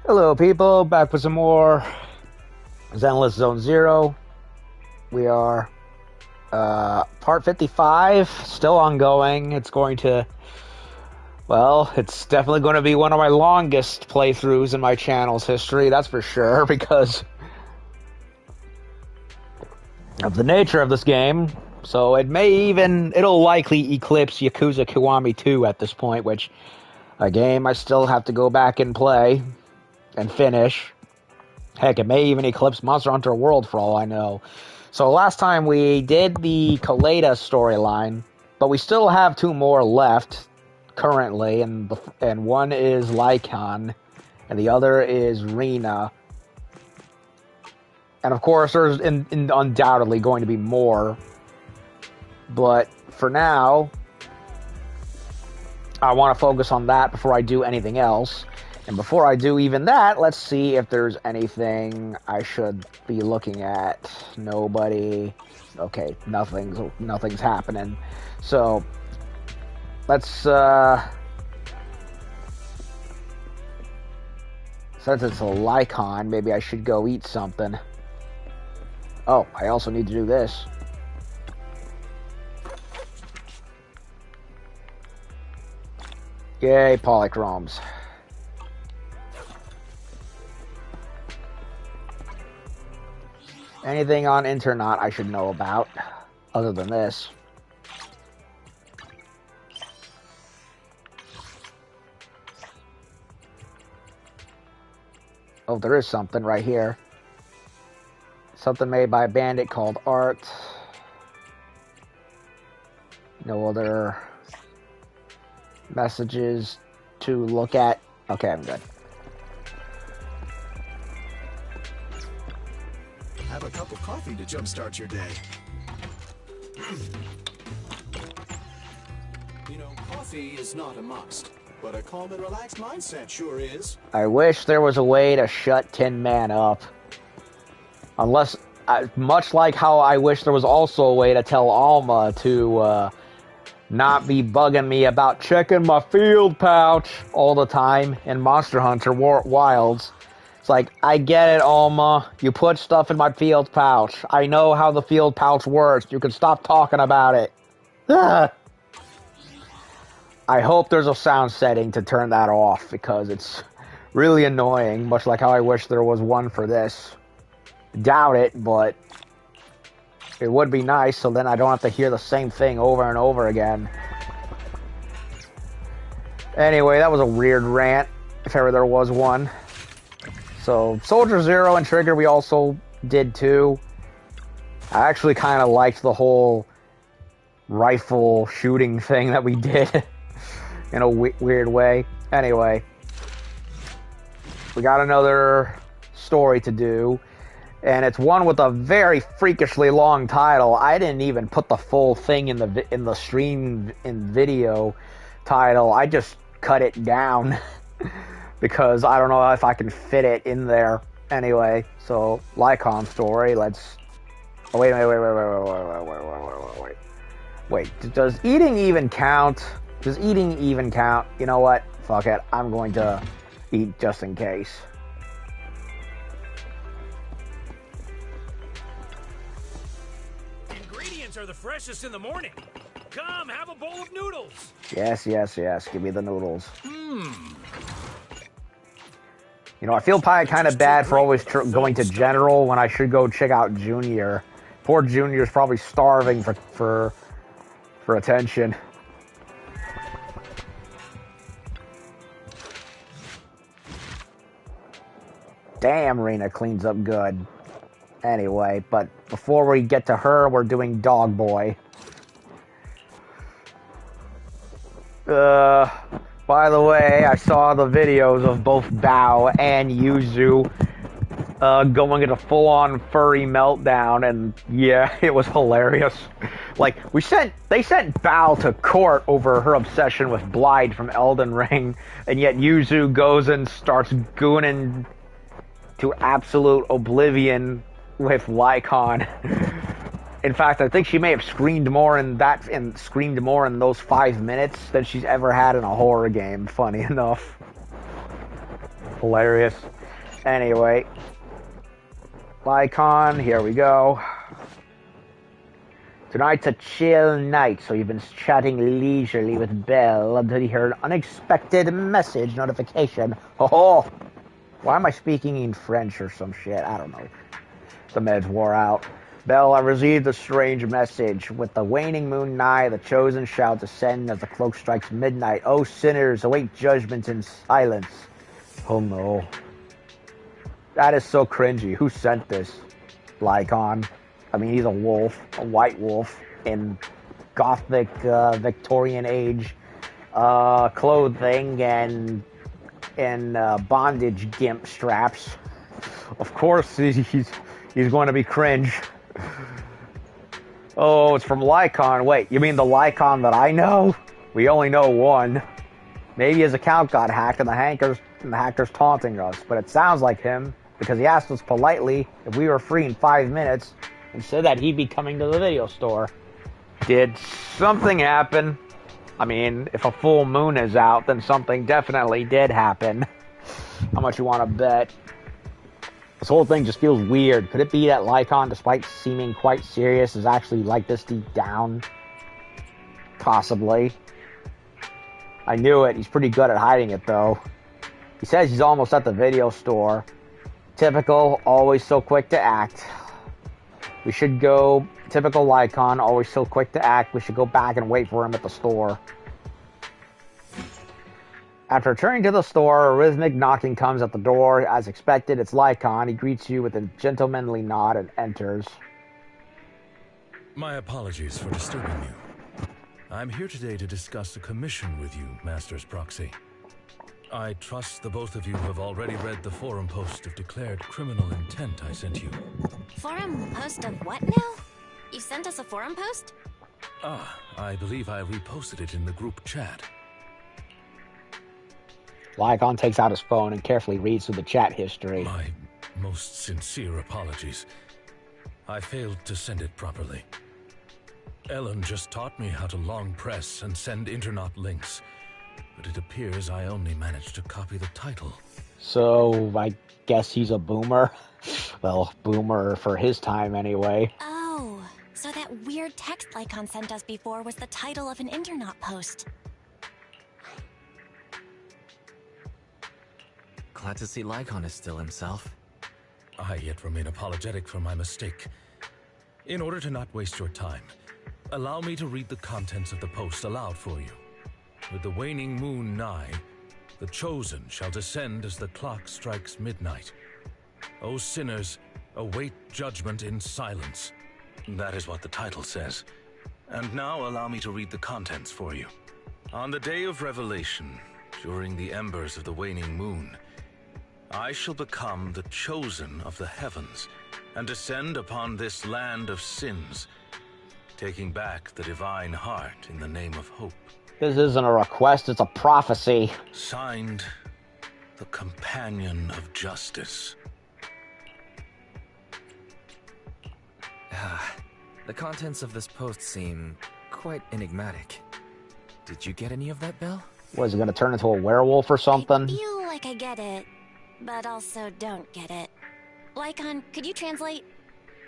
Hello people, back with some more Zenless Zone Zero. We are part 55, still ongoing. It's definitely going to be one of my longest playthroughs in my channel's history, that's for sure, because of the nature of this game. So it'll likely eclipse Yakuza Kiwami 2 at this point, which, a game I still have to go back and play and finish. Heck, it may even eclipse Monster Hunter World for all I know. So last time we did the Kaleda storyline, but we still have two more left currently, and one is Lycaon, and the other is Rena. And of course, there's undoubtedly going to be more. But for now, I want to focus on that before I do anything else. And before I do even that, let's see if there's anything I should be looking at. Nobody. Okay, nothing's happening. So, let's, since it's a Lycaon, maybe I should go eat something. Oh, I also need to do this. Yay, polychromes. Anything on Internet I should know about, other than this. Oh, there is something right here. Something made by a bandit called Art. No other messages to look at. Okay, I'm good. Have a cup of coffee to jumpstart your day. You know, coffee is not a must, but a calm and relaxed mindset sure is. I wish there was a way to shut Tin Man up. Unless, much like how I wish there was also a way to tell Alma to not be bugging me about checking my field pouch all the time in Monster Hunter Wilds. It's like, I get it, Alma. You put stuff in my field pouch. I know how the field pouch works. You can stop talking about it. I hope there's a sound setting to turn that off, because it's really annoying, much like how I wish there was one for this. Doubt it, but it would be nice, so then I don't have to hear the same thing over and over again. Anyway, that was a weird rant, if ever there was one. So, Soldier Zero and Trigger we also did too. I actually kind of liked the whole rifle shooting thing that we did in a weird way. Anyway, we got another story to do, and it's one with a very freakishly long title. I didn't even put the full thing in the stream in video title. I just cut it down. Because I don't know if I can fit it in there. Anyway, so Lycaon story. Let's. Oh, wait. Wait. Does eating even count? Does eating even count? You know what? Fuck it. I'm going to eat just in case. Ingredients are the freshest in the morning. Come, have a bowl of noodles. Yes. Give me the noodles. You know, I feel kind of bad for always going to General when I should go check out Junior. Poor Junior's probably starving for attention. Damn, Rena cleans up good. Anyway, but before we get to her, we're doing Dog Boy. By the way, I saw the videos of both Bao and Yuzu going into full-on furry meltdown, and yeah, it was hilarious. Like, they sent Bao to court over her obsession with Blythe from Elden Ring, and yet Yuzu goes and starts gooning to absolute oblivion with Lycaon. In fact, I think she may have screamed more in those 5 minutes than she's ever had in a horror game, funny enough. Hilarious. Anyway, Lycaon, here we go. Tonight's a chill night, so you've been chatting leisurely with Belle until you hear an unexpected message notification. Oh, why am I speaking in French or some shit? I don't know. The meds wore out. Belle, I received a strange message. With the waning moon nigh, the chosen shall descend as the cloak strikes midnight. O sinners, await judgment in silence. Oh no. That is so cringy. Who sent this? Lycaon. I mean, he's a wolf, a white wolf, in gothic Victorian age clothing and in bondage gimp straps. Of course, he's going to be cringe. Oh, it's from Lycaon. Wait, you mean the Lycaon that I know? We only know one. Maybe his account got hacked and the hacker's taunting us, but it sounds like him because he asked us politely if we were free in 5 minutes and said that he'd be coming to the video store. Did something happen? I mean, if a full moon is out, then something definitely did happen. How much you want to bet? This whole thing just feels weird. Could it be that Lycaon, despite seeming quite serious, is actually like this deep down? Possibly. I knew it. He's pretty good at hiding it, though. He says he's almost at the video store. Typical, always so quick to act. We should go... Typical Lycaon, always so quick to act. We should go back and wait for him at the store. After returning to the store, a rhythmic knocking comes at the door. As expected, it's Lycaon. He greets you with a gentlemanly nod and enters. My apologies for disturbing you. I'm here today to discuss a commission with you, Master's Proxy. I trust the both of you have already read the forum post of declared criminal intent I sent you. Forum post of what now? You sent us a forum post? I believe I reposted it in the group chat. Lycaon takes out his phone and carefully reads through the chat history. My most sincere apologies. I failed to send it properly. Ellen just taught me how to long press and send internet links, but it appears I only managed to copy the title. So, I guess he's a boomer? Well, boomer for his time anyway. Oh, so that weird text Lycaon sent us before was the title of an internet post. Glad to see Lycaon is still himself. I yet remain apologetic for my mistake. In order to not waste your time, allow me to read the contents of the post aloud for you. With the waning moon nigh, the chosen shall descend as the clock strikes midnight. O sinners, await judgment in silence. That is what the title says. And now allow me to read the contents for you. On the day of revelation, during the embers of the waning moon, I shall become the chosen of the heavens and descend upon this land of sins, taking back the divine heart in the name of hope. This isn't a request, it's a prophecy. Signed, the Companion of Justice. The contents of this post seem quite enigmatic. Did you get any of that, Belle? Was he gonna turn into a werewolf or something? I feel like I get it, but also don't get it. Lycaon, could you translate?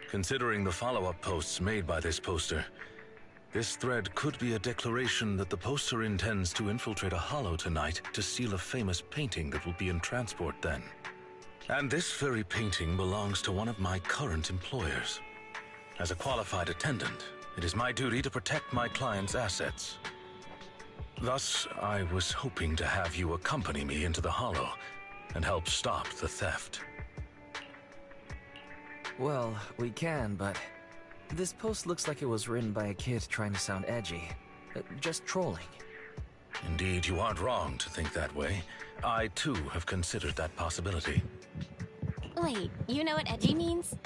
Considering the follow-up posts made by this poster, this thread could be a declaration that the poster intends to infiltrate a hollow tonight to steal a famous painting that will be in transport then. And this very painting belongs to one of my current employers. As a qualified attendant, it is my duty to protect my client's assets. Thus, I was hoping to have you accompany me into the hollow and help stop the theft. Well, we can, but this post looks like it was written by a kid trying to sound edgy. Just trolling. Indeed, you aren't wrong to think that way. I, too, have considered that possibility. Wait, you know what edgy means?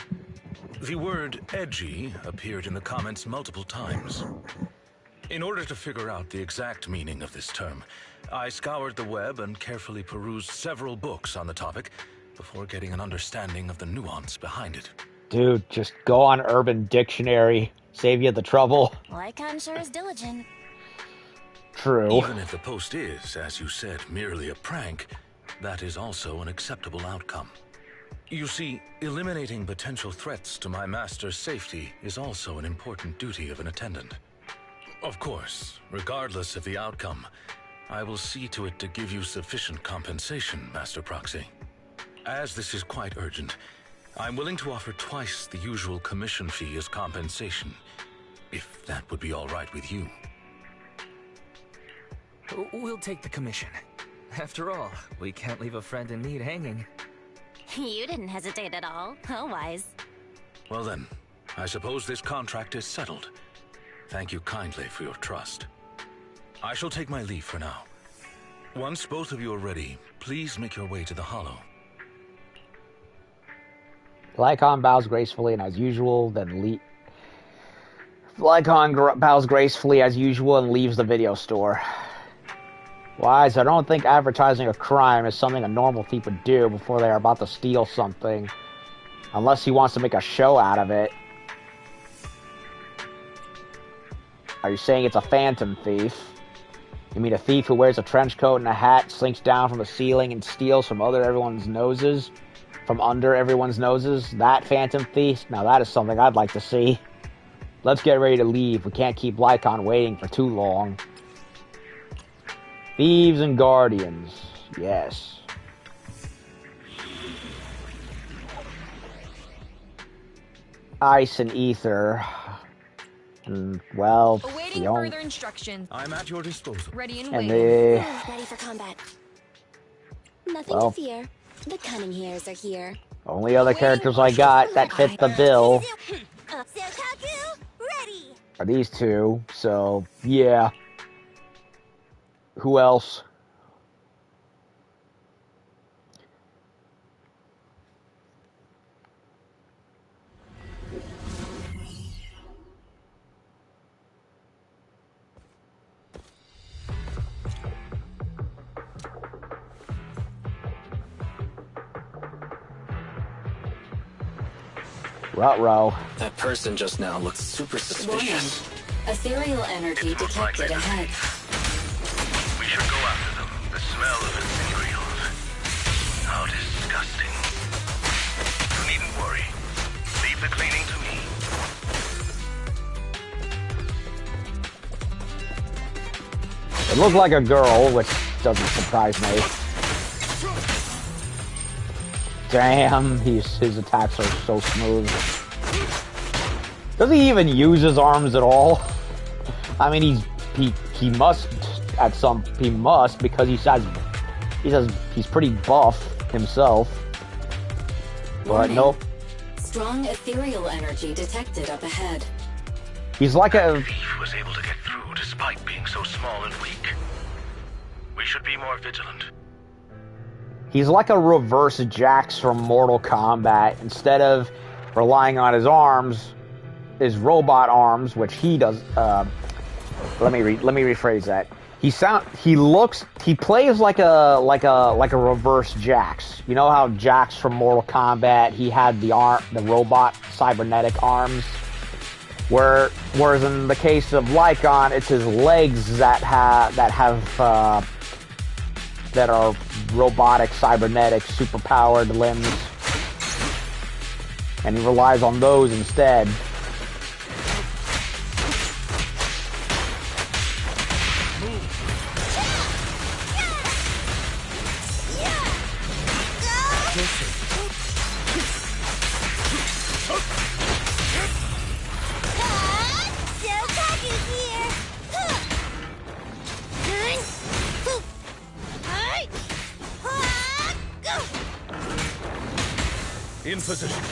The word edgy appeared in the comments multiple times. In order to figure out the exact meaning of this term, I scoured the web and carefully perused several books on the topic before getting an understanding of the nuance behind it. Dude, just go on Urban Dictionary. Save you the trouble. Lycaon sure is diligent. True. Even if the post is, as you said, merely a prank, that is also an acceptable outcome. You see, eliminating potential threats to my master's safety is also an important duty of an attendant. Of course, regardless of the outcome, I will see to it to give you sufficient compensation, Master Proxy. As this is quite urgent, I'm willing to offer twice the usual commission fee as compensation, if that would be all right with you. We'll take the commission. After all, we can't leave a friend in need hanging. You didn't hesitate at all. How wise. Well then, I suppose this contract is settled. Thank you kindly for your trust. I shall take my leave for now. Once both of you are ready, please make your way to the Hollow. Lycaon bows gracefully and as usual, then Lycaon bows gracefully as usual and leaves the video store. Wise, I don't think advertising a crime is something a normal thief would do before they are about to steal something. Unless he wants to make a show out of it. Are you saying it's a phantom thief? You mean a thief who wears a trench coat and a hat, slinks down from the ceiling and steals from under everyone's noses? That phantom thief? Now that is something I'd like to see. Let's get ready to leave. We can't keep Lycaon waiting for too long. Thieves and Guardians. Yes. Ice and Ether. Well, awaiting further instruction. I'm at your disposal. Ready and and waiting. Ready for combat. Nothing Well. to fear. The cunning hairs are here. only other characters I got that fit the bill Senkaku, ready. are these two, so yeah. Who else? Ruh-roh. That person just now looks super suspicious. Ethereal energy detected ahead. We should go after them. The smell of ethereals. How disgusting. You needn't worry. Leave the cleaning to me. It looked like a girl, which doesn't surprise me. Damn, his attacks are so smooth. Does he even use his arms at all? I mean, he must because he says he's pretty buff himself. But nope. Strong ethereal energy detected up ahead. He's like a Thief was able to get through despite being so small and weak. We should be more vigilant. He's like a reverse Jax from Mortal Kombat. Instead of relying on his arms, his robot arms, which he does. Let me rephrase that. He plays like a reverse Jax. You know how Jax from Mortal Kombat, he had the robot cybernetic arms. Whereas in the case of Lycaon, it's his legs that are robotic, cybernetic, superpowered limbs. And he relies on those instead. In position.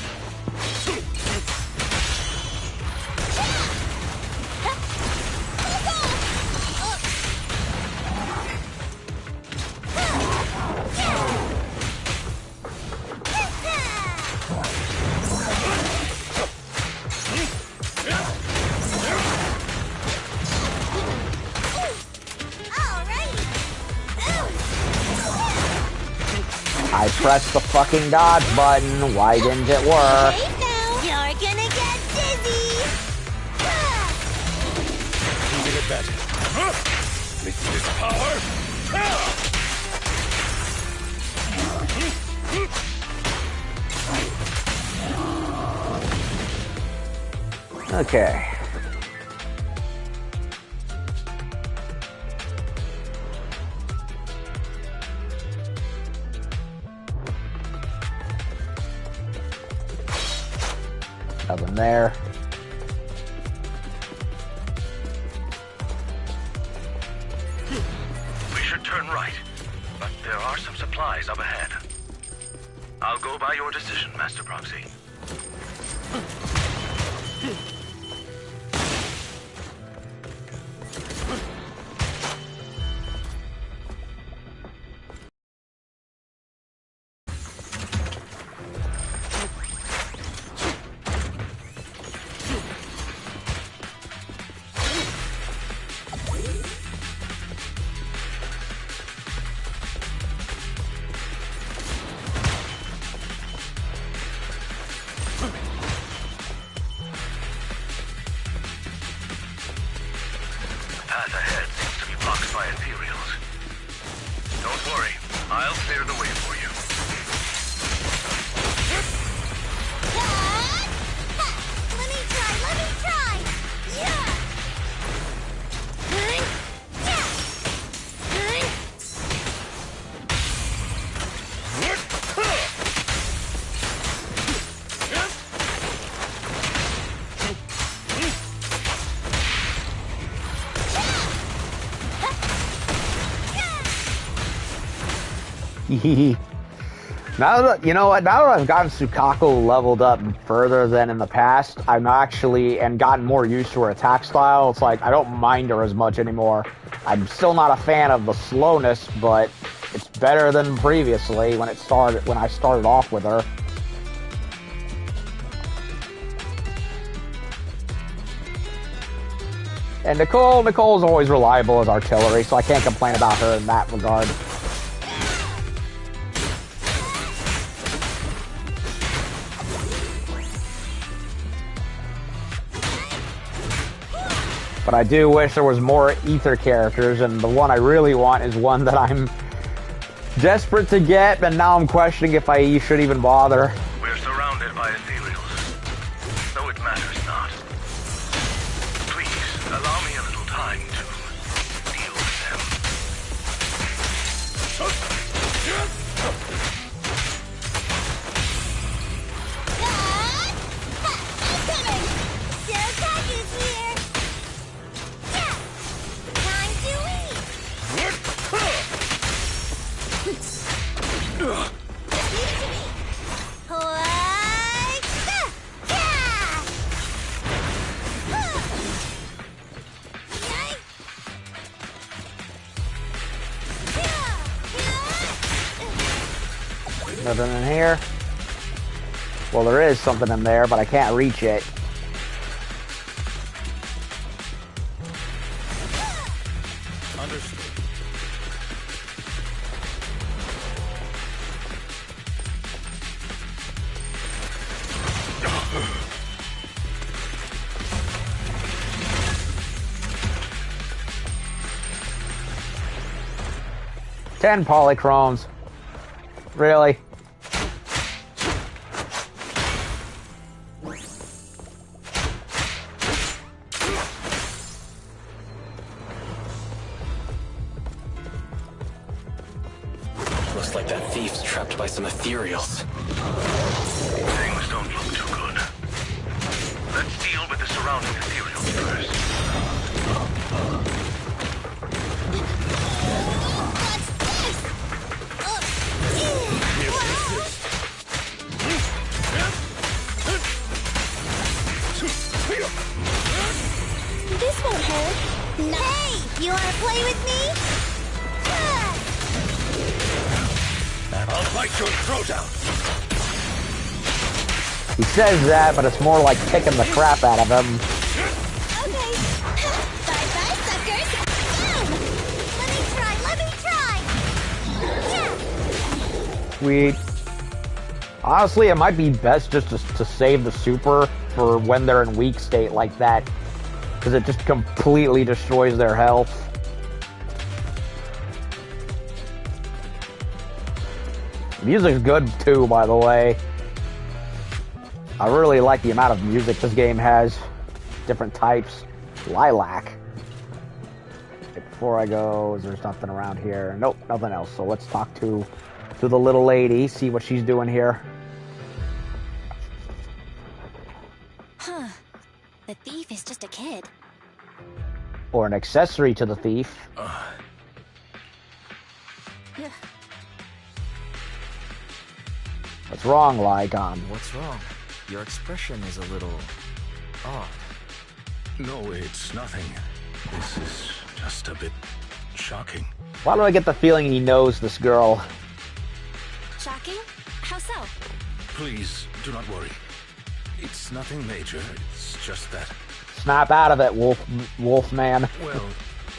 I pressed the fucking dodge button. Why didn't it work? You're gonna get dizzy. Keeping it better. With this power. Okay. Nothing there. We should turn right, but there are some supplies up ahead. I'll go by your decision, Master Proxy. Path ahead seems to be blocked by Ethereals. Don't worry, I'll clear the way for you. Let me try! Yeah! Now that, you know what, now that I've gotten Sukaku leveled up further than in the past, I'm actually, and gotten more used to her attack style, it's like, I don't mind her as much anymore. I'm still not a fan of the slowness, but it's better than previously when I started off with her. And Nicole's always reliable as artillery, so I can't complain about her in that regard. But I do wish there was more Ether characters, and the one I really want is one that I'm desperate to get, and now I'm questioning if I should even bother. We're surrounded by Ethereals, though it matters not. Please, allow me a little time to deal with them. Nothing in here. Well, there is something in there, but I can't reach it. Understood. Ten polychromes. Really? Looks like that thief's trapped by some ethereals. Things don't look too good. Let's deal with the surrounding ethereals first. This won't hurt. Hey, you wanna play with me? I'll bite your throat out. He says that, but it's more like kicking the crap out of him. Okay. Bye-bye, suckers. Let me try. Sweet. Honestly, it might be best just to save the super for when they're in weak state like that, because it just completely destroys their health. Music's good too, by the way. I really like the amount of music this game has. different types. Lilac. Before I go, there's nothing around here. Nope, nothing else. So let's talk to the little lady, see what she's doing here. Huh. The thief is just a kid. Or an accessory to the thief. What's wrong, Lycaon? What's wrong? Your expression is a little odd. No, it's nothing. This is just a bit shocking. Why do I get the feeling he knows this girl? Shocking? How so? Please, do not worry. It's nothing major. It's just that... Snap out of it, Wolfman. Well,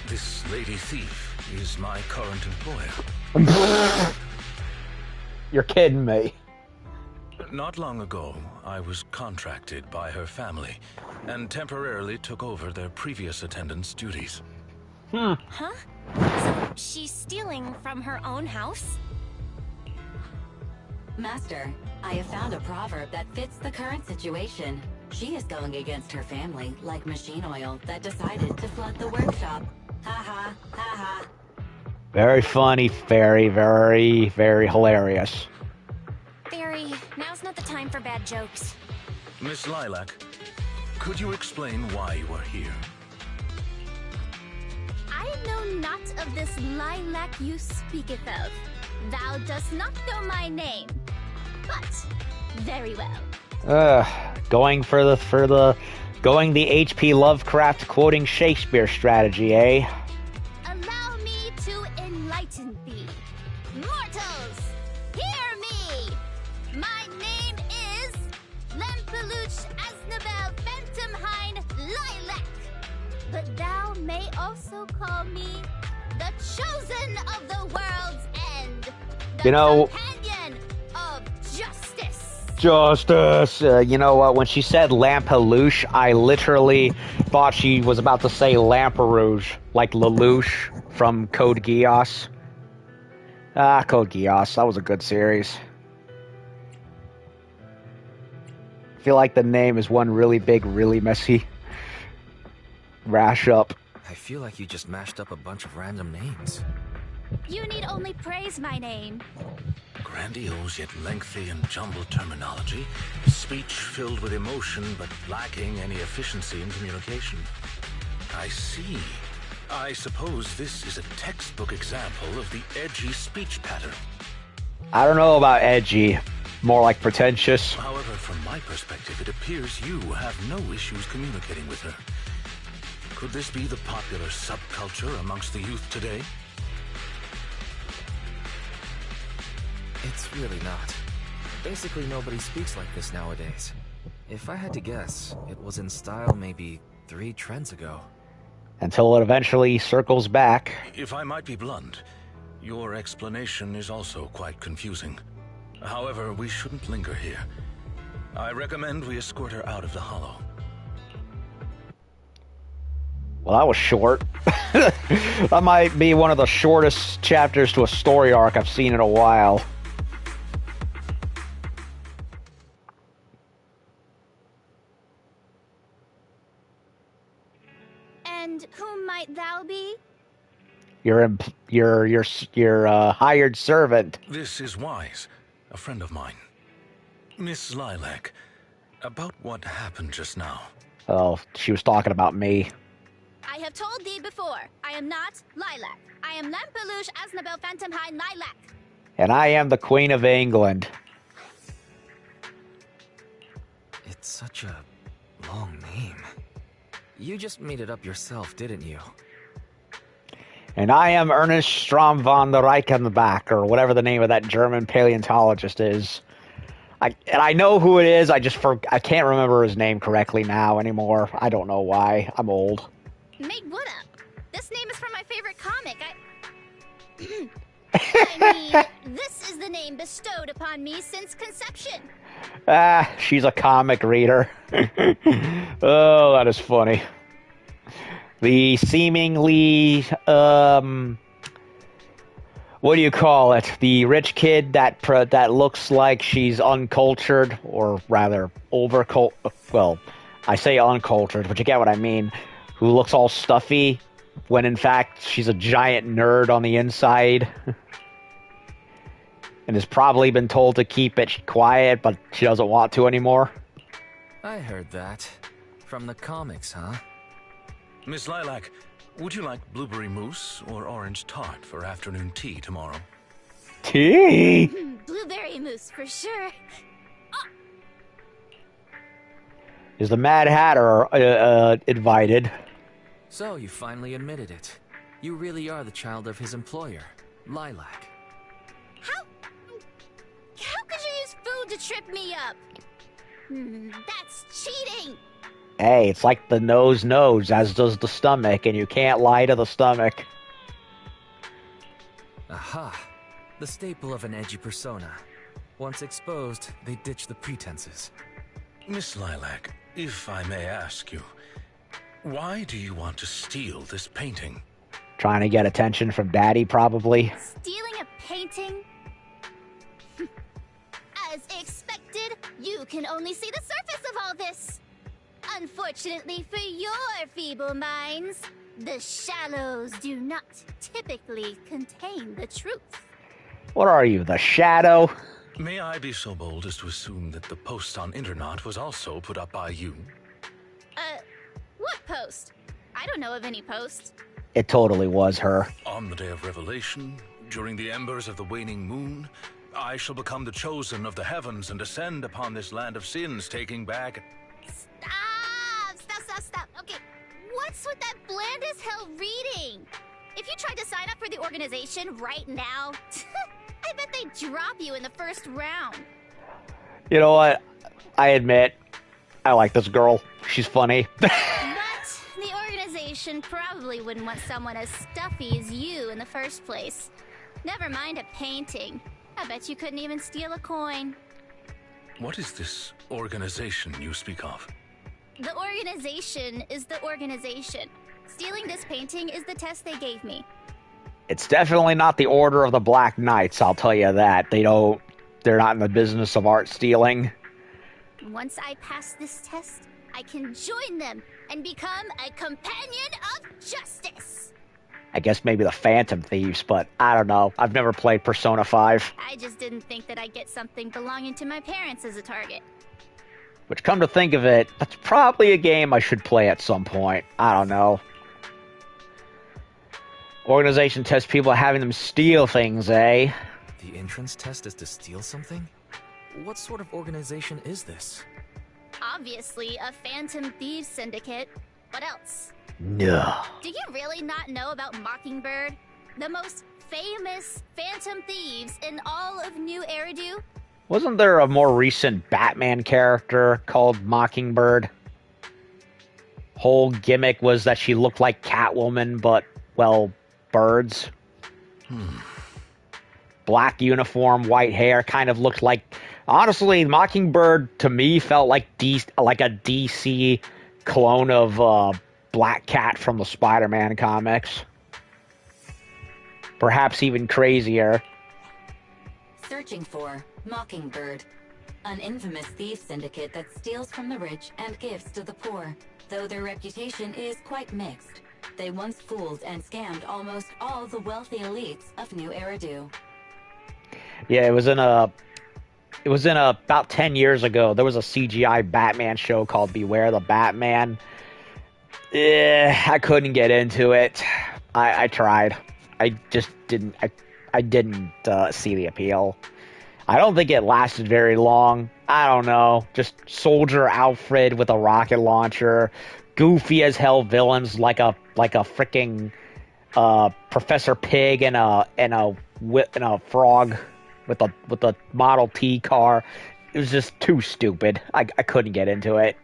this lady thief is my current employer. You're kidding me. Not long ago, I was contracted by her family and temporarily took over their previous attendant's duties. Huh? So she's stealing from her own house? Master, I have found a proverb that fits the current situation. She is going against her family, like machine oil that decided to flood the workshop. Ha ha, ha ha. Very funny, very, very, very hilarious. Fairy, now's not the time for bad jokes. Miss Lilac, could you explain why you are here? I know not of this lilac you speaketh of. Thou dost not know my name, but very well. Going going the H.P. Lovecraft quoting Shakespeare strategy, eh? Allow me to enlighten thee. Mortals, hear me! My name is Lempeluch Asnabel Phantomhine Lilac. But thou may also call me the chosen of the world's end. The companion of justice. Justice! You know what? When she said Lampeluche, I literally thought she was about to say Lamperouge, like Lelouch from Code Geass. Code Geass. That was a good series. I feel like the name is one really big, really messy rash up. I feel like you just mashed up a bunch of random names. You need only praise my name. Grandiose yet lengthy and jumbled terminology, speech filled with emotion but lacking any efficiency in communication. I see. I suppose this is a textbook example of the edgy speech pattern. I don't know about edgy. More like pretentious. However, from my perspective, it appears you have no issues communicating with her. Could this be the popular subculture amongst the youth today? It's really not. Basically, nobody speaks like this nowadays. If I had to guess, it was in style maybe 3 trends ago. Until it eventually circles back. If I might be blunt, your explanation is also quite confusing. However, we shouldn't linger here. I recommend we escort her out of the hollow. Well, that was short. That might be one of the shortest chapters to a story arc I've seen in a while. And whom might thou be? Your hired servant. This is Wise, a friend of mine. Miss Lilac, about what happened just now. Oh, she was talking about me. I have told thee before, I am not Lilac. I am Lempeluche Asnabel Phantomhine Lilac. And I am the Queen of England. It's such a long name. You just made it up yourself, didn't you? And I am Ernest Strom von der Reichenbach, or whatever the name of that German paleontologist is. I know who it is, I can't remember his name correctly now anymore. I don't know why. I'm old. Made what up? This name is from my favorite comic. I mean, this is the name bestowed upon me since conception. She's a comic reader. Oh, that is funny. The seemingly, what do you call it? The rich kid that looks like she's uncultured, or rather, I say uncultured, but you get what I mean, who looks all stuffy, when in fact she's a giant nerd on the inside. And has probably been told to keep it quiet, but she doesn't want to anymore. I heard that. From the comics, huh? Miss Lilac, would you like blueberry mousse or orange tart for afternoon tea tomorrow? Tea? Blueberry mousse, for sure. Is the Mad Hatter invited? So, you finally admitted it. You really are the child of his employer, Lilac. How could you use food to trip me up? That's cheating! Hey, it's like the nose knows, as does the stomach, and you can't lie to the stomach. Aha. The staple of an edgy persona. Once exposed, they ditch the pretenses. Miss Lilac, if I may ask you, why do you want to steal this painting? Trying to get attention from Daddy, probably. Stealing a painting? As expected, you can only see the surface of all this. Unfortunately for your feeble minds, the shallows do not typically contain the truth. What are you, the Shadow? May I be so bold as to assume that the post on Internet was also put up by you? What post? I don't know of any post. It totally was her. On the day of revelation, during the embers of the waning moon, I shall become the chosen of the heavens and descend upon this land of sins, taking back... Stop. Okay, what's with that bland as hell reading? If you tried to sign up for the organization right now, I bet they'd drop you in the first round. You know what? I admit, I like this girl. She's funny. But the organization probably wouldn't want someone as stuffy as you in the first place. Never mind a painting. I bet you couldn't even steal a coin. What is this organization you speak of? The organization is the organization. Stealing this painting is the test they gave me. It's definitely not the Order of the Black Knights, I'll tell you that. They're not in the business of art stealing. Once I pass this test, I can join them and become a companion of justice. I guess maybe the Phantom Thieves, but I don't know. I've never played Persona 5. I just didn't think that I'd get something belonging to my parents as a target. Which, come to think of it, that's probably a game I should play at some point. I don't know. Organization tests people having them steal things, eh? The entrance test is to steal something? What sort of organization is this? Obviously, a Phantom Thieves Syndicate. What else? No. Do you really not know about Mockingbird? The most famous Phantom Thieves in all of New Eridu? Wasn't there a more recent Batman character called Mockingbird? Whole gimmick was that she looked like Catwoman, but, well, birds. Black uniform, white hair, kind of looked like... Honestly, Mockingbird, to me, felt like a DC clone of Black Cat from the Spider-Man comics. Perhaps even crazier. Searching for Mockingbird, an infamous thief syndicate that steals from the rich and gives to the poor. Though their reputation is quite mixed, they once fooled and scammed almost all the wealthy elites of New Eridu. Yeah, it was in about 10 years ago. There was a CGI Batman show called Beware the Batman. I couldn't get into it. I tried. I just didn't. I didn't see the appeal. I don't think it lasted very long. I don't know. Just soldier Alfred with a rocket launcher, goofy as hell villains like a freaking Professor Pig and a frog with a Model T car. It was just too stupid. I couldn't get into it.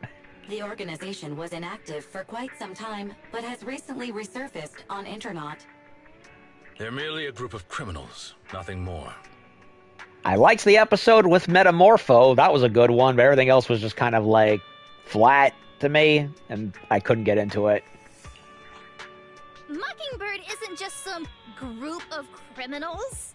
The organization was inactive for quite some time, but has recently resurfaced on Internet. They're merely a group of criminals, nothing more. I liked the episode with Metamorpho. That was a good one, but everything else was just kind of like flat to me, and I couldn't get into it. Mockingbird isn't just some group of criminals.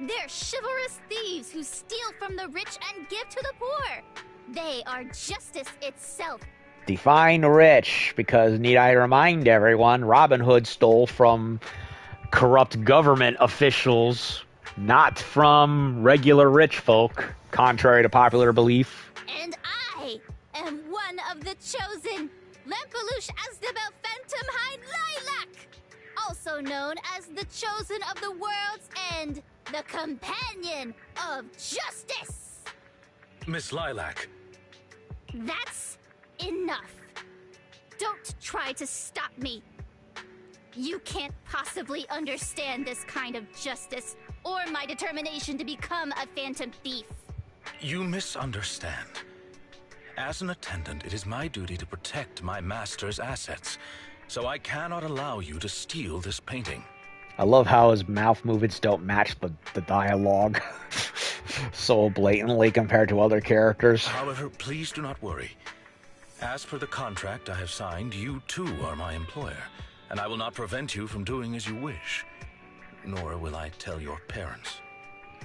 They're chivalrous thieves who steal from the rich and give to the poor. They are justice itself, Define rich, because need I remind everyone, Robin Hood stole from corrupt government officials, not from regular rich folk, contrary to popular belief. And I am one of the chosen, Lempelush Asdabel Phantom Hind Lilac, also known as the chosen of the world's end, the companion of justice. Miss Lilac. That's enough. Don't try to stop me. You can't possibly understand this kind of justice or my determination to become a phantom thief. You misunderstand. As an attendant, it is my duty to protect my master's assets, so I cannot allow you to steal this painting. I love how his mouth movements don't match the dialogue so blatantly compared to other characters. However, please do not worry. As per the contract I have signed, you too are my employer, and I will not prevent you from doing as you wish. Nor will I tell your parents.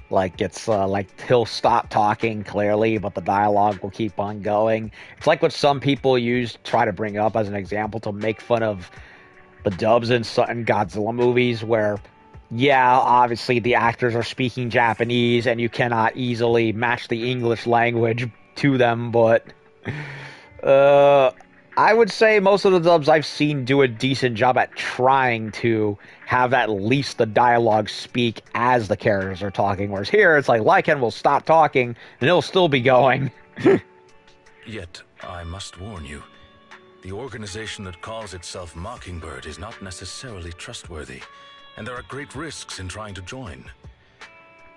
Like, it's, like, he'll stop talking, clearly, but the dialogue will keep on going. It's like what some people try to bring up as an example to make fun of the dubs in certain Godzilla movies, where, yeah, obviously the actors are speaking Japanese, and you cannot easily match the English language to them, but... I would say most of the dubs I've seen do a decent job at trying to have at least the dialogue speak as the characters are talking, whereas here it's like Lycaon will stop talking and it'll still be going. Yet, I must warn you, the organization that calls itself Mockingbird is not necessarily trustworthy, and there are great risks in trying to join.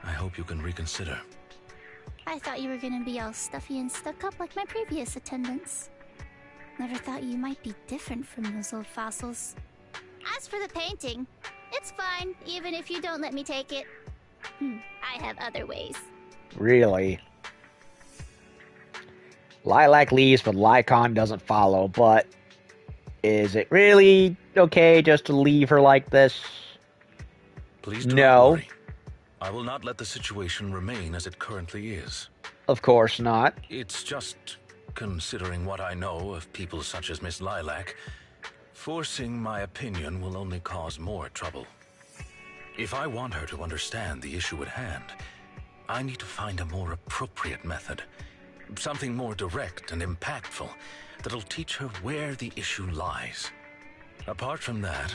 I hope you can reconsider. I thought you were gonna be all stuffy and stuck up like my previous attendants. Never thought you might be different from those old fossils. As for the painting, it's fine, even if you don't let me take it. I have other ways. Really? Lilac leaves, but Lycaon doesn't follow, but is it really okay just to leave her like this? Please do not worry. I will not let the situation remain as it currently is. Of course not. It's just, considering what I know of people such as Miss Lilac, forcing my opinion will only cause more trouble. If I want her to understand the issue at hand, I need to find a more appropriate method. Something more direct and impactful that'll teach her where the issue lies. Apart from that,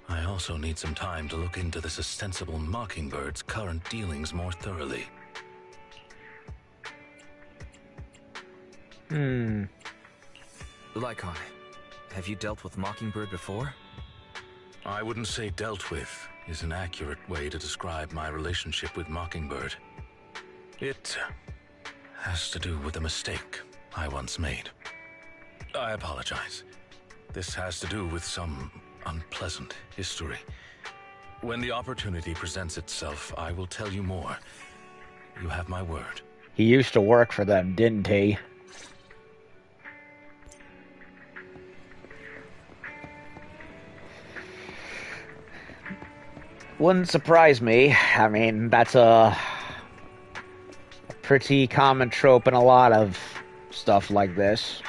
I also need some time to look into this ostensible Mockingbird's current dealings more thoroughly. Lycaon, have you dealt with Mockingbird before? I wouldn't say dealt with is an accurate way to describe my relationship with Mockingbird. It has to do with a mistake I once made. I apologize. This has to do with some unpleasant history. When the opportunity presents itself, I will tell you more. You have my word. He used to work for them, didn't he? Wouldn't surprise me. I mean, that's a pretty common trope in a lot of stuff like this.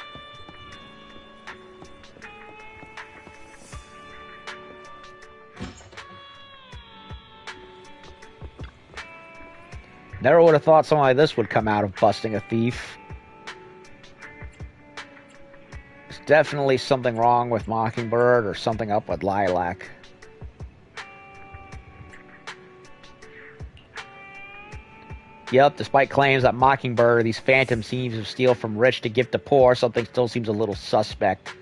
Never would have thought something like this would come out of busting a thief. There's definitely something wrong with Mockingbird or something up with Lilac. Yep, despite claims that Mockingbird or these phantom seems to steal from rich to give to poor, something still seems a little suspect.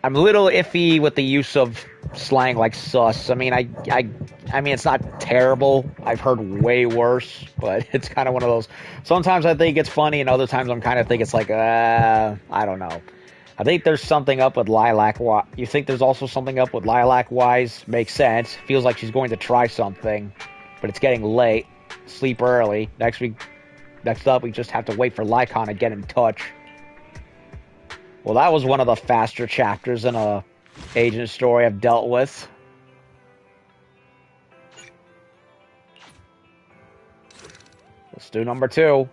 I'm a little iffy with the use of slang like sus. I mean, I mean, it's not terrible. I've heard way worse, but it's kind of one of those. Sometimes I think it's funny, and other times I'm kind of think it's like, I don't know. I think there's something up with Lilac. You think there's also something up with Lilac Wise? Makes sense. Feels like she's going to try something, but it's getting late. Sleep early. Next up, we just have to wait for Lycaon to get in touch. Well, that was one of the faster chapters in a agent story I've dealt with. Let's do number 2.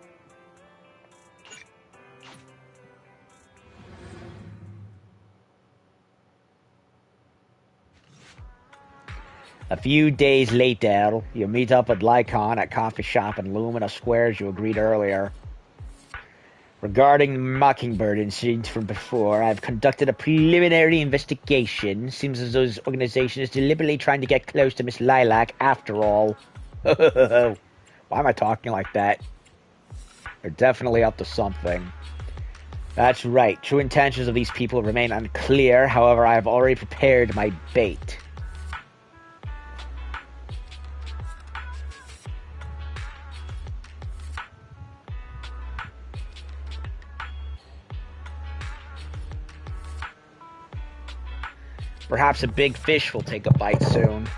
A few days later, you meet up with Lycaon at coffee shop in Lumina Square as you agreed earlier. Regarding the Mockingbird incident from before, I've conducted a preliminary investigation. Seems as though this organization is deliberately trying to get close to Miss Lilac after all. Why am I talking like that? They're definitely up to something. That's right. True intentions of these people remain unclear. However, I have already prepared my bait. Perhaps a big fish will take a bite soon.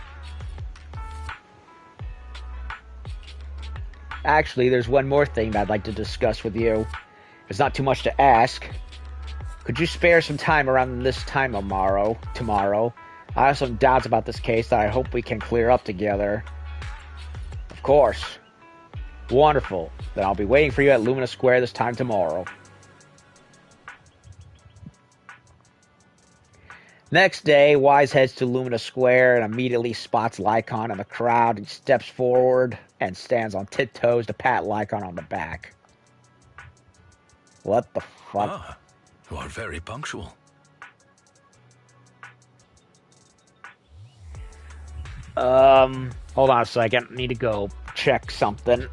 Actually, there's one more thing that I'd like to discuss with you. It's not too much to ask. Could you spare some time around this time tomorrow? I have some doubts about this case that I hope we can clear up together. Of course. Wonderful. Then I'll be waiting for you at Lumina Square this time tomorrow. Next day, Wise heads to Lumina Square and immediately spots Lycaon in the crowd. He steps forward and stands on tiptoes to pat Lycaon on the back. What the fuck? Ah, you are very punctual. Hold on a second. Need to go check something.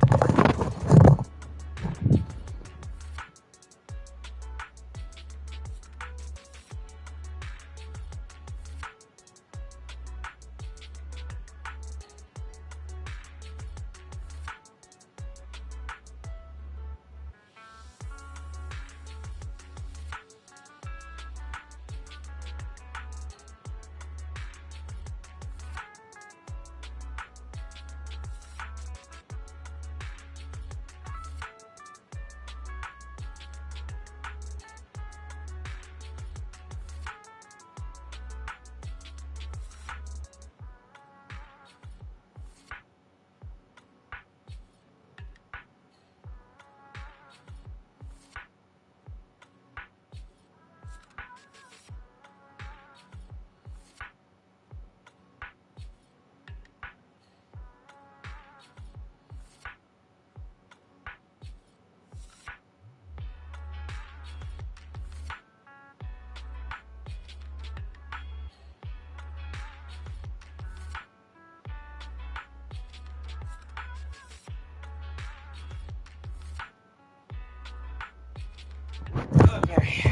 Okay.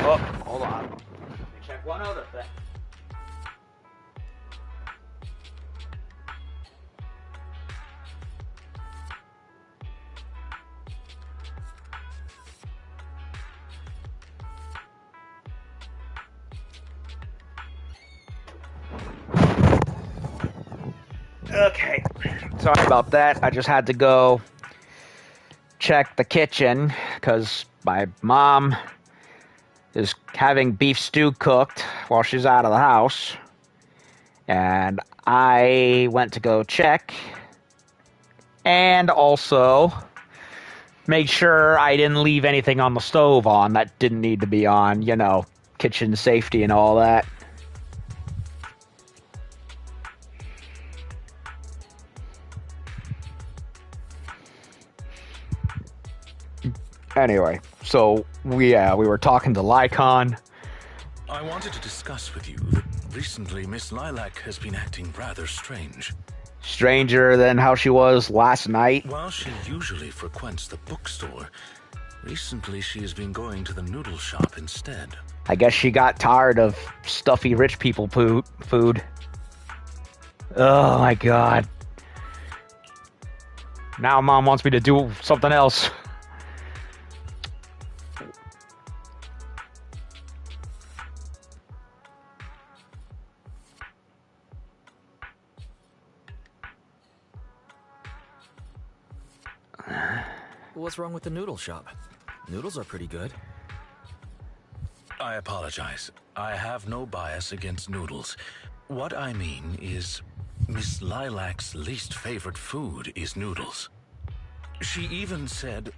Oh, hold on. Let me check one other thing. Okay. Sorry about that. I just had to go check the kitchen because my mom is having beef stew cooked while she's out of the house. And I went to go check and also made sure I didn't leave anything on the stove on that didn't need to be on, you know, kitchen safety and all that. Anyway, so we were talking to Lycaon. I wanted to discuss with you that recently Miss Lilac has been acting rather strange. Stranger than how she was last night. While she usually frequents the bookstore, recently she has been going to the noodle shop instead. I guess she got tired of stuffy rich people food. Oh my god. Now Mom wants me to do something else. What's wrong with the noodle shop? Noodles are pretty good. I apologize. I have no bias against noodles. What I mean is, Miss Lilac's least favorite food is noodles. She even said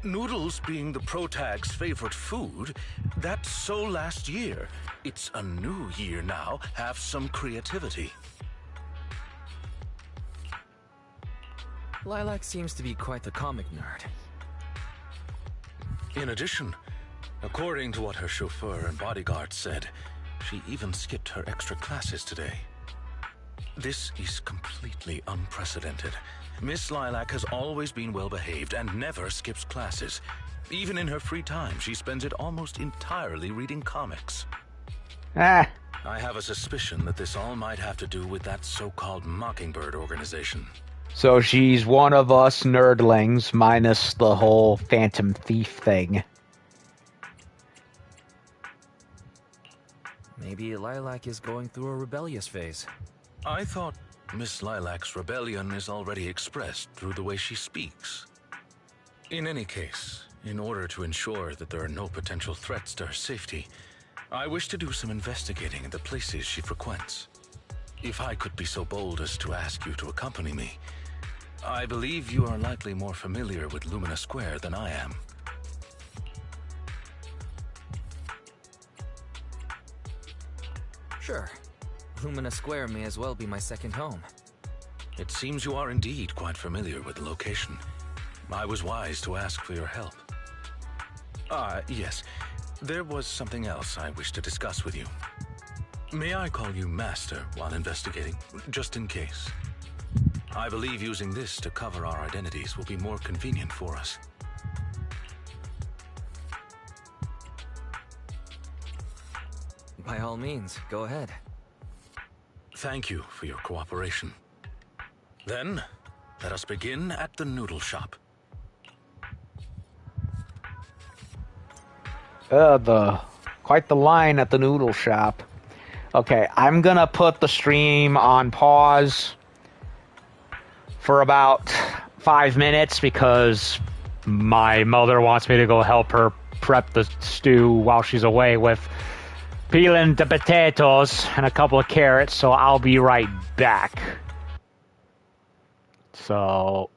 Noodles being the protag's favorite food, that's so last year. It's a new year now. Have some creativity. Lilac seems to be quite the comic nerd. In addition, according to what her chauffeur and bodyguard said, she even skipped her extra classes today. This is completely unprecedented. Miss Lilac has always been well-behaved and never skips classes. Even in her free time, she spends it almost entirely reading comics. Ah, I have a suspicion that this all might have to do with that so-called Mockingbird organization. so she's one of us nerdlings, minus the whole Phantom Thief thing. Maybe Lilac is going through a rebellious phase. I thought Miss Lilac's rebellion is already expressed through the way she speaks. In any case, in order to ensure that there are no potential threats to her safety, I wish to do some investigating at the places she frequents. If I could be so bold as to ask you to accompany me, I believe you are likely more familiar with Lumina Square than I am. Sure. Lumina Square may as well be my second home. It seems you are indeed quite familiar with the location. I was wise to ask for your help. Yes. There was something else I wish to discuss with you. May I call you Master while investigating, just in case? I believe using this to cover our identities will be more convenient for us. By all means, go ahead. Thank you for your cooperation. Then, let us begin at the noodle shop. Quite the line at the noodle shop. Okay, I'm gonna put the stream on pause for about 5 minutes because my mother wants me to go help her prep the stew while she's away with peeling the potatoes and a couple of carrots, so I'll be right back. So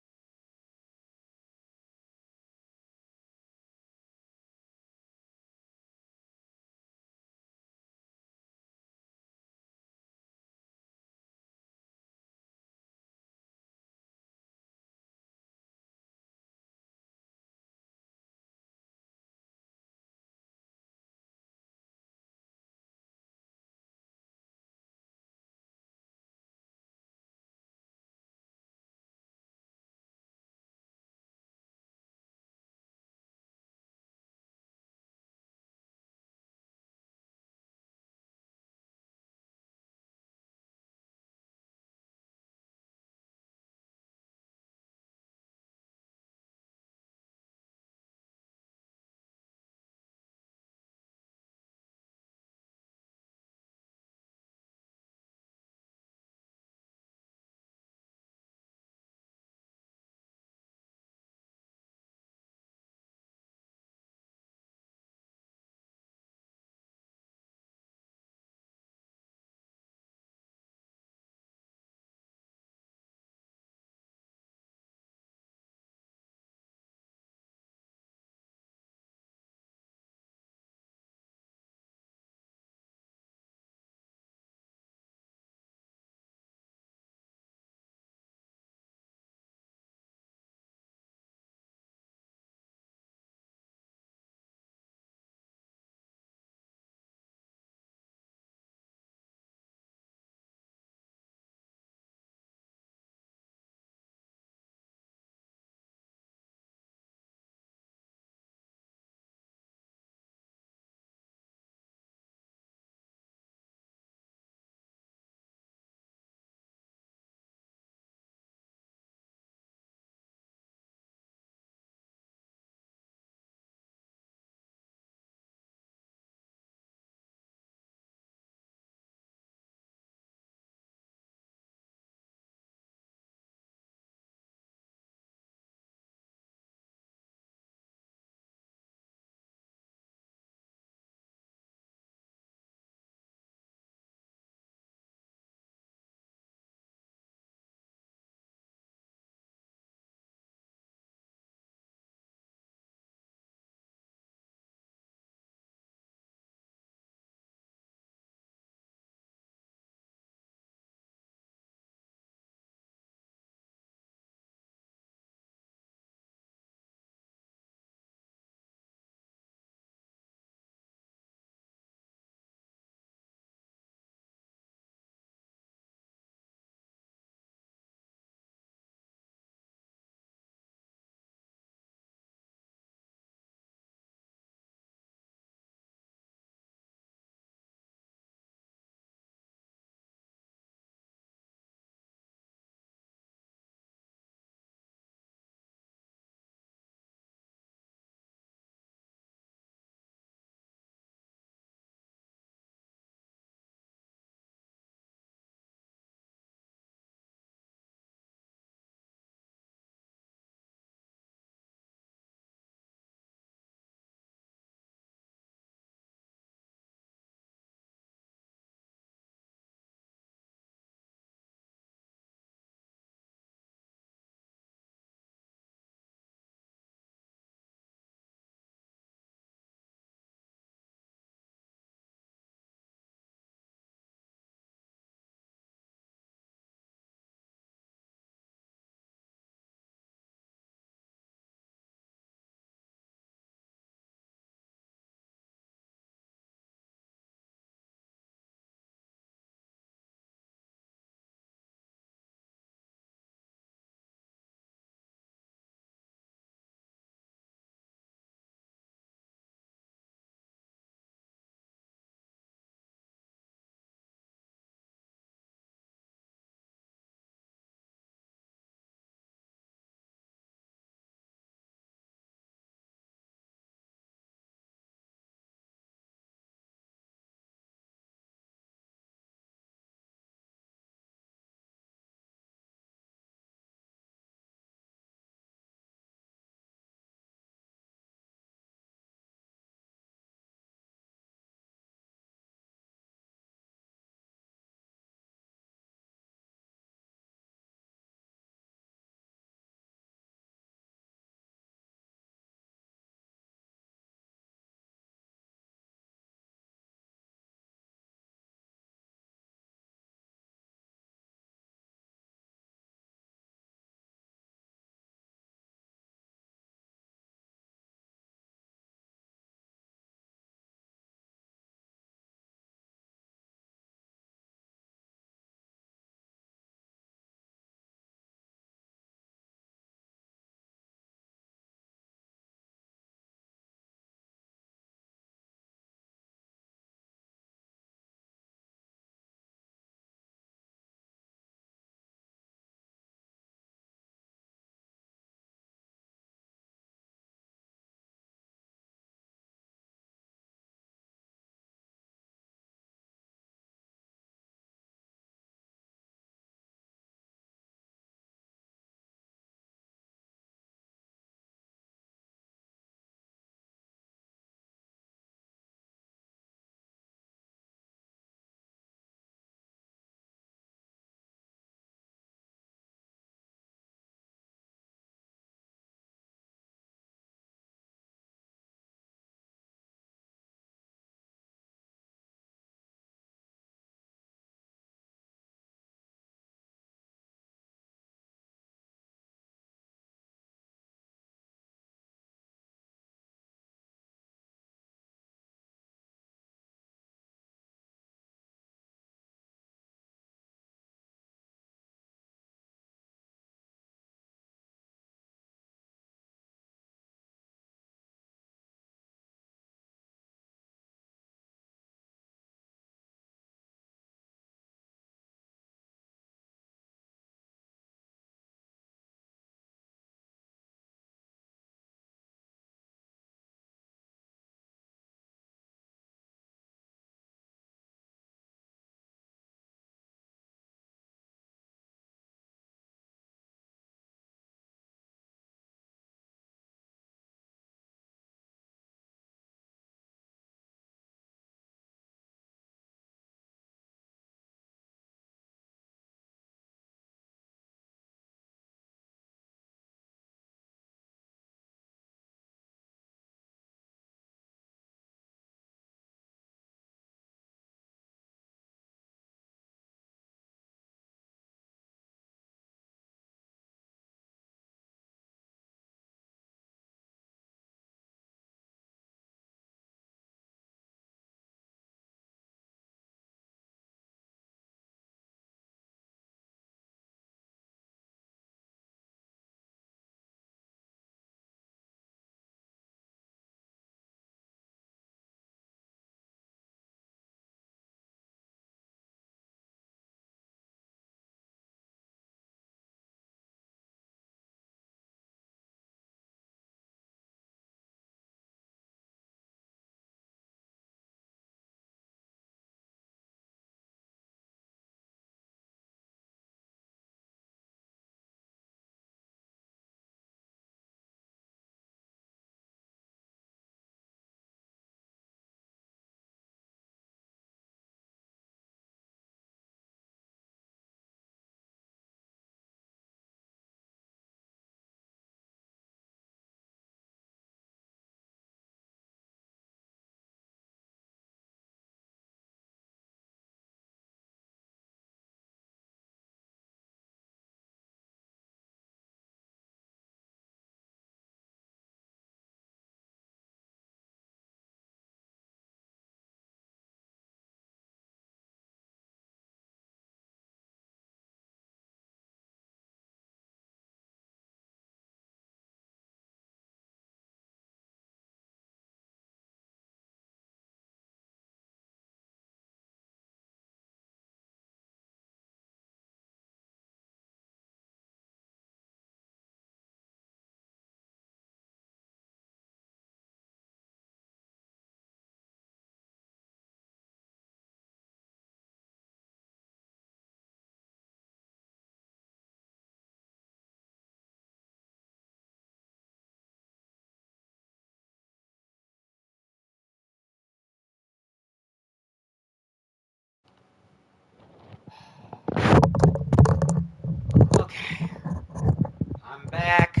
back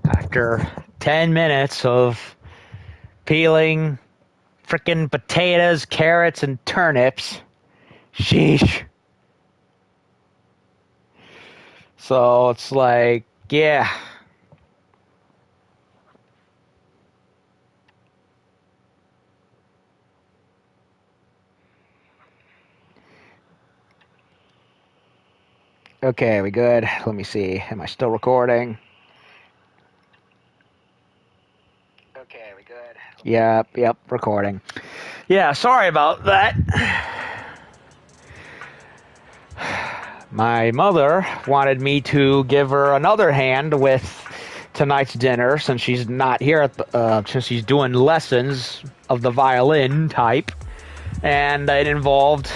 after 10 minutes of peeling frickin' potatoes, carrots, and turnips. Sheesh. So it's like, yeah. Okay, we good? Let me see. Am I still recording? Okay, we good? Yep, recording. Yeah, sorry about that. My mother wanted me to give her another hand with tonight's dinner since she's not here at the, since she's doing lessons of the violin type, and it involved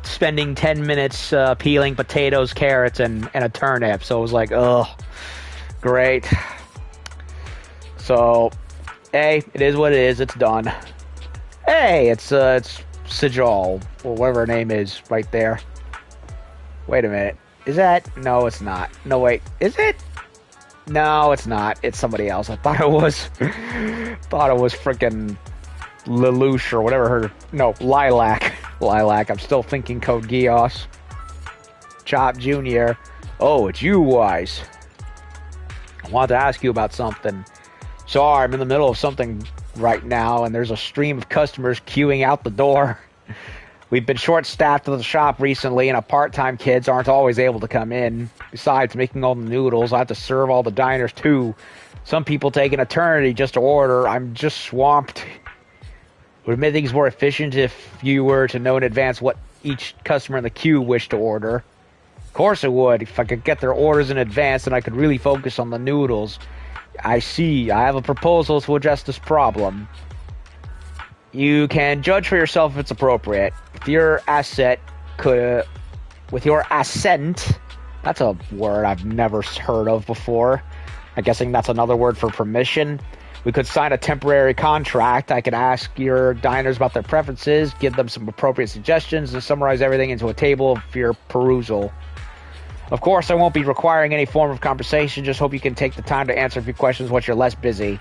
spending 10 minutes peeling potatoes, carrots, and a turnip. So it was like, ugh, great. So, hey, it is what it is. It's done. Hey, it's Sejal, or whatever her name is, right there. Wait a minute. Is that? No, it's not. No, wait. Is it? No, it's not. It's somebody else. I thought it was. Thought it was freaking Lelouch or whatever her. No, Lilac. Lilac. I'm still thinking Code Geass. Chop Jr. Oh, it's you, Wise. I wanted to ask you about something. Sorry, I'm in the middle of something right now, and there's a stream of customers queuing out the door. We've been short-staffed at the shop recently, and our part-time kids aren't always able to come in. Besides making all the noodles, I have to serve all the diners, too. Some people take an eternity just to order. I'm just swamped. Would it make things more efficient if you were to know in advance what each customer in the queue wished to order? Of course it would. If I could get their orders in advance, then I could really focus on the noodles. I see. I have a proposal to address this problem. You can judge for yourself if it's appropriate. With your assent, that's a word I've never heard of before. I'm guessing that's another word for permission. We could sign a temporary contract. I could ask your diners about their preferences, give them some appropriate suggestions, and summarize everything into a table for your perusal. Of course, I won't be requiring any form of conversation. Just hope you can take the time to answer a few questions once you're less busy.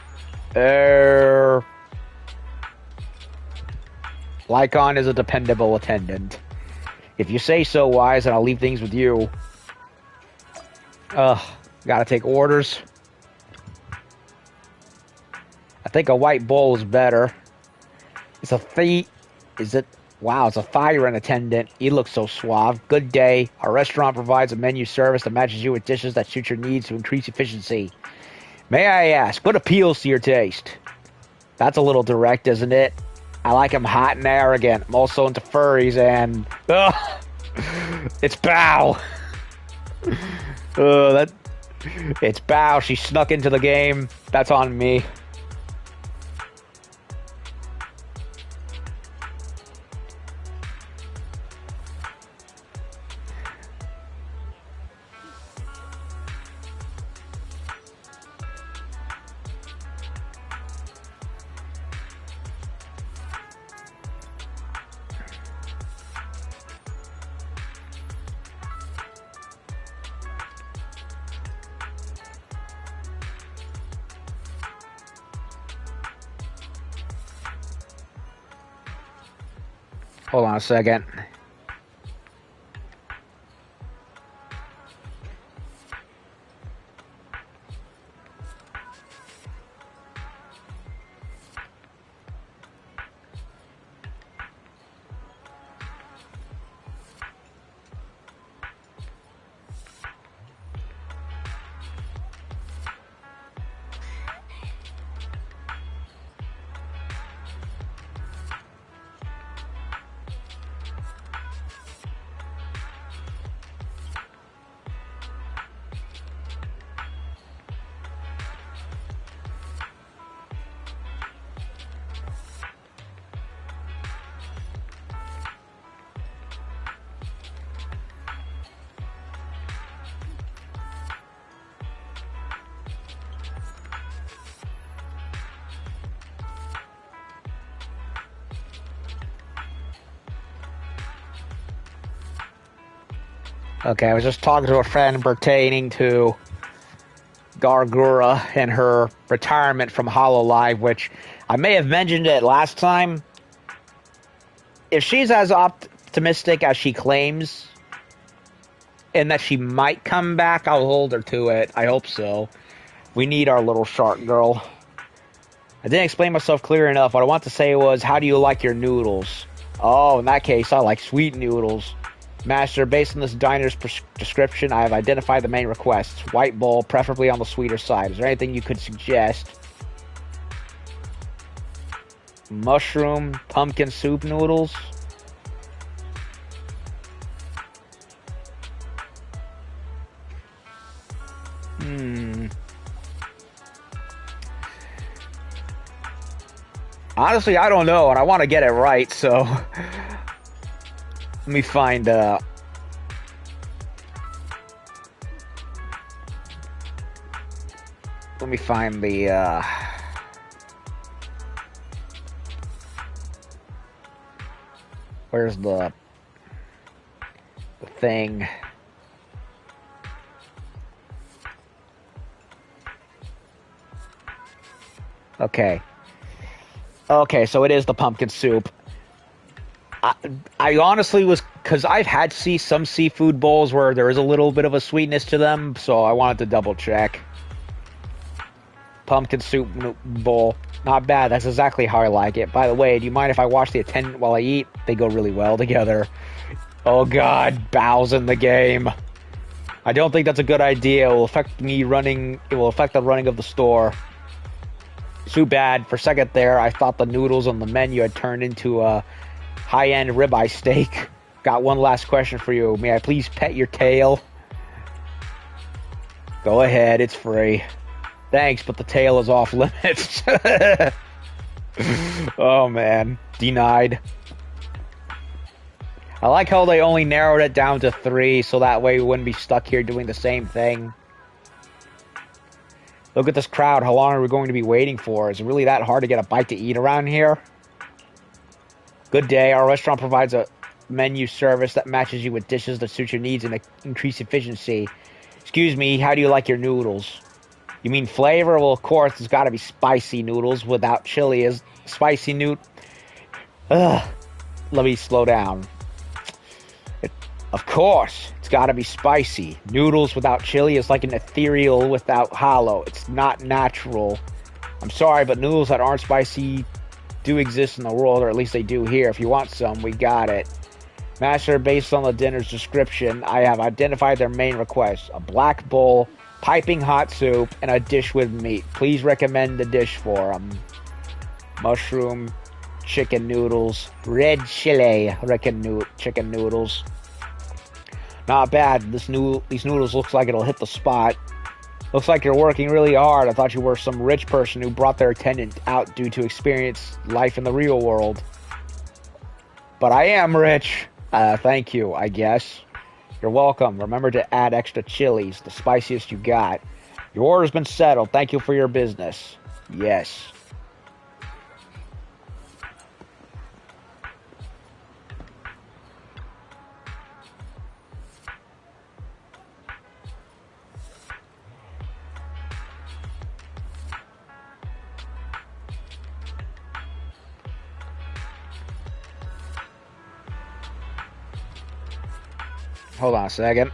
Lycaon is a dependable attendant. If you say so, Wise, and I'll leave things with you. Gotta take orders. I think a white bowl is better. It's a Wow, it's a Thyran attendant. He looks so suave. Good day. Our restaurant provides a menu service that matches you with dishes that suit your needs to increase efficiency. May I ask, what appeals to your taste? That's a little direct, isn't it? I like him hot and arrogant. I'm also into furries and... It's Bao! It's Bao. She snuck into the game. That's on me. Hold on a second. Okay, I was just talking to a friend pertaining to Gargura and her retirement from Hololive, which I may have mentioned it last time. If she's as optimistic as she claims, and that she might come back, I'll hold her to it. I hope so. We need our little shark girl. I didn't explain myself clear enough. What I want to say was, how do you like your noodles? Oh, in that case, I like sweet noodles. Master, based on this diner's description, I have identified the main requests. White bowl, preferably on the sweeter side. Is there anything you could suggest? Mushroom, pumpkin soup noodles? Honestly, I don't know, and I want to get it right, so... Let me find, Let me find the, Where's the thing? Okay. Okay, so it is the pumpkin soup. I honestly was, because I've had some seafood bowls where there is a little bit of a sweetness to them, so I wanted to double check. Pumpkin soup bowl. Not bad, that's exactly how I like it. By the way, do you mind if I watch the attendant while I eat? They go really well together. Oh god, bows in the game. I don't think that's a good idea. It will affect the running of the store. Too bad. For a second there, I thought the noodles on the menu had turned into a high-end ribeye steak. Got one last question for you. May I please pet your tail? Go ahead, it's free. Thanks, but the tail is off limits. Oh man, denied. I like how they only narrowed it down to 3, so that way we wouldn't be stuck here doing the same thing. Look at this crowd. How long are we going to be waiting for? Is it really that hard to get a bite to eat around here? Good day. Our restaurant provides a menu service that matches you with dishes that suit your needs and increase efficiency. Excuse me, how do you like your noodles? You mean flavor? Well, of course, it's got to be spicy noodles without chili. Is spicy Ugh. Let me slow down. Of course, it's got to be spicy. Noodles without chili is like an ethereal without hollow. It's not natural. I'm sorry, but noodles that aren't spicy do exist in the world, or at least they do here. If you want some, we got it. Master, based on the dinner's description, I have identified their main requests. A black bowl, piping hot soup, and a dish with meat. Please recommend the dish for them. Mushroom, chicken noodles, red chili, chicken noodles. Not bad. These noodles looks like it'll hit the spot. Looks like you're working really hard. I thought you were some rich person who brought their attendant out due to experience life in the real world. But I am rich. Thank you, I guess. You're welcome. Remember to add extra chilies, the spiciest you got. Your order's been settled. Thank you for your business. Yes. Hold on a second.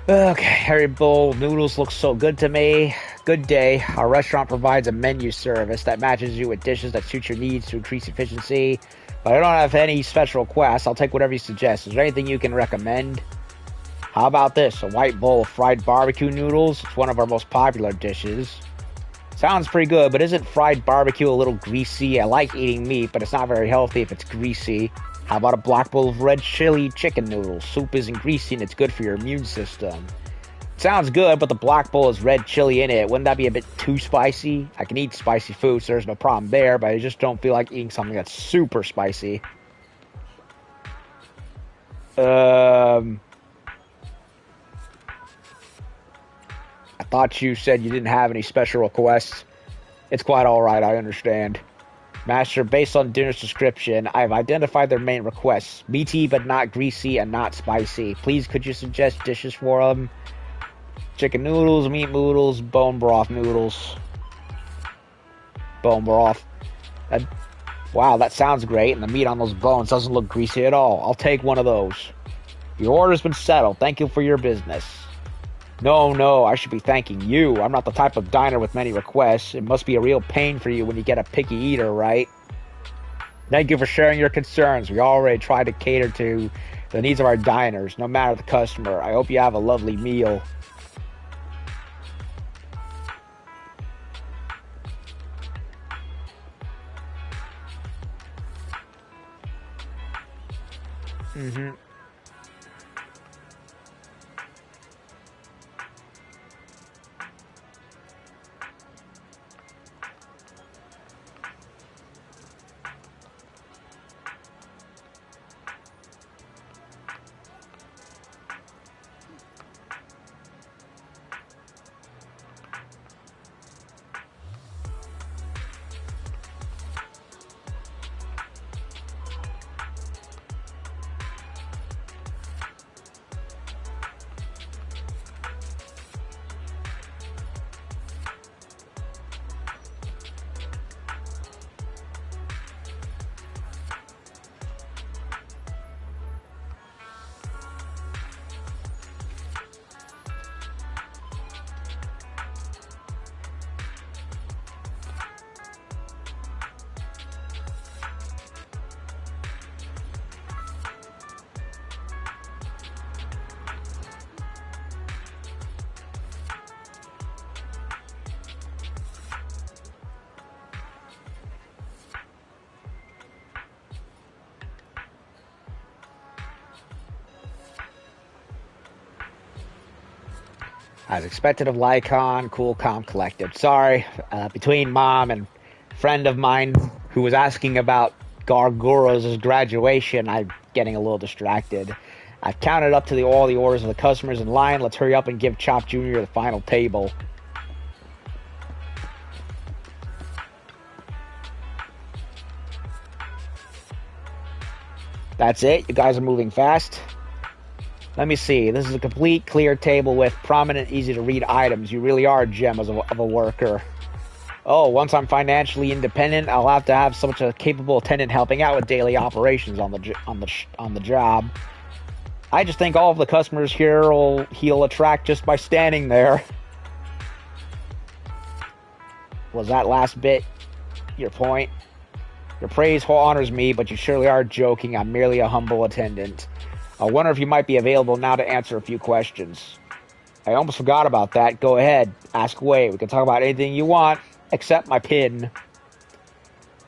Okay, Harry Bowl noodles look so good to me. Good day. Our restaurant provides a menu service that matches you with dishes that suit your needs to increase efficiency. But I don't have any special requests. I'll take whatever you suggest. Is there anything you can recommend? How about this? A white bowl of fried barbecue noodles? It's one of our most popular dishes. Sounds pretty good, but isn't fried barbecue a little greasy? I like eating meat, but it's not very healthy if it's greasy. How about a black bowl of red chili chicken noodles? Soup isn't greasy and it's good for your immune system. Sounds good, but the black bowl has red chili in it. Wouldn't that be a bit too spicy? I can eat spicy food, so there's no problem there, but I just don't feel like eating something that's super spicy. I thought you said you didn't have any special requests. It's quite alright, I understand. Master, based on dinner's description, I have identified their main requests. Meaty but not greasy and not spicy. Please, could you suggest dishes for them? Chicken noodles, meat noodles, bone broth noodles. Bone broth. Wow, that sounds great, and the meat on those bones doesn't look greasy at all. I'll take one of those. Your order's been settled. Thank you for your business. No, I should be thanking you. I'm not the type of diner with many requests. It must be a real pain for you when you get a picky eater, right? Thank you for sharing your concerns. We already try to cater to the needs of our diners, no matter the customer. I hope you have a lovely meal. As expected of Lycaon, cool, calm, collected. Sorry, between mom and friend of mine who was asking about Gargora's graduation, I'm getting a little distracted. I've counted up to all the orders of the customers in line. Let's hurry up and give Chop Jr. the final table. That's it? You guys are moving fast? Let me see. This is a complete, clear table with prominent, easy-to-read items. You really are a gem of a worker. Oh, once I'm financially independent, I'll have to have such a capable attendant helping out with daily operations on the job. I just think all of the customers here he'll attract just by standing there. Was that last bit your point? Your praise honors me, but you surely are joking. I'm merely a humble attendant. I wonder if you might be available now to answer a few questions. I almost forgot about that. Go ahead. Ask away. We can talk about anything you want, except my pin.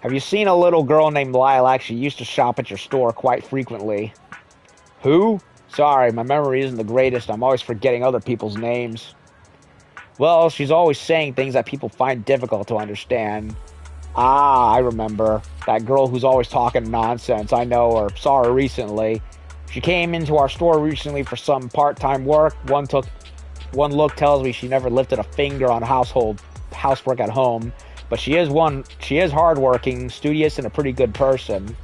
Have you seen a little girl named Lilac? She used to shop at your store quite frequently. Who? Sorry, my memory isn't the greatest. I'm always forgetting other people's names. Well, she's always saying things that people find difficult to understand. Ah, I remember. That girl who's always talking nonsense. I know her. Saw her recently. She came into our store recently for some part-time work. One look tells me she never lifted a finger on housework at home. But she is hardworking, studious, and a pretty good person.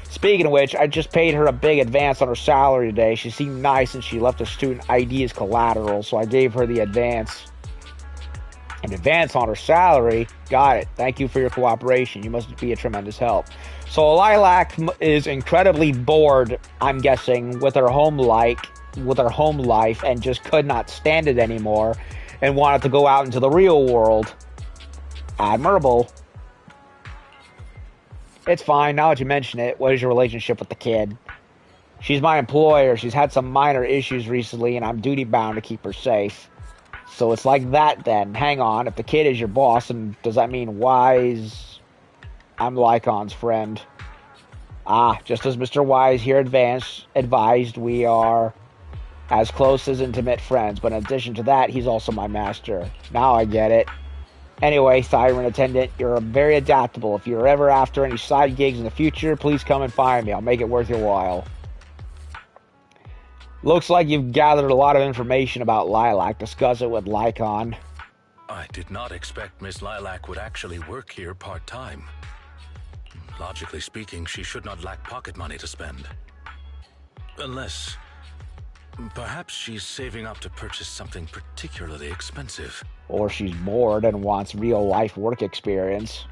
Speaking of which, I just paid her a big advance on her salary today. She seemed nice and she left a student ID as collateral, so I gave her the advance. An advance on her salary? Got it. Thank you for your cooperation. You must be a tremendous help. So Lilac is incredibly bored, I'm guessing, with her home life. with her home life and just could not stand it anymore and wanted to go out into the real world. Admirable. It's fine, now that you mention it. What is your relationship with the kid? She's my employer. She's had some minor issues recently, and I'm duty-bound to keep her safe. So it's like that, then. Hang on. If the kid is your boss, and does that mean Wise? I'm Lycaon's friend. Ah, just as Mr. Wise here advised, we are as close as intimate friends. But in addition to that, he's also my master. Now I get it. Anyway, Siren Attendant, you're very adaptable. If you're ever after any side gigs in the future, please come and find me. I'll make it worth your while. Looks like you've gathered a lot of information about Lilac. Discuss it with Lycaon. I did not expect Miss Lilac would actually work here part-time. Logically speaking, she should not lack pocket money to spend. Unless... perhaps she's saving up to purchase something particularly expensive. Or she's bored and wants real-life work experience.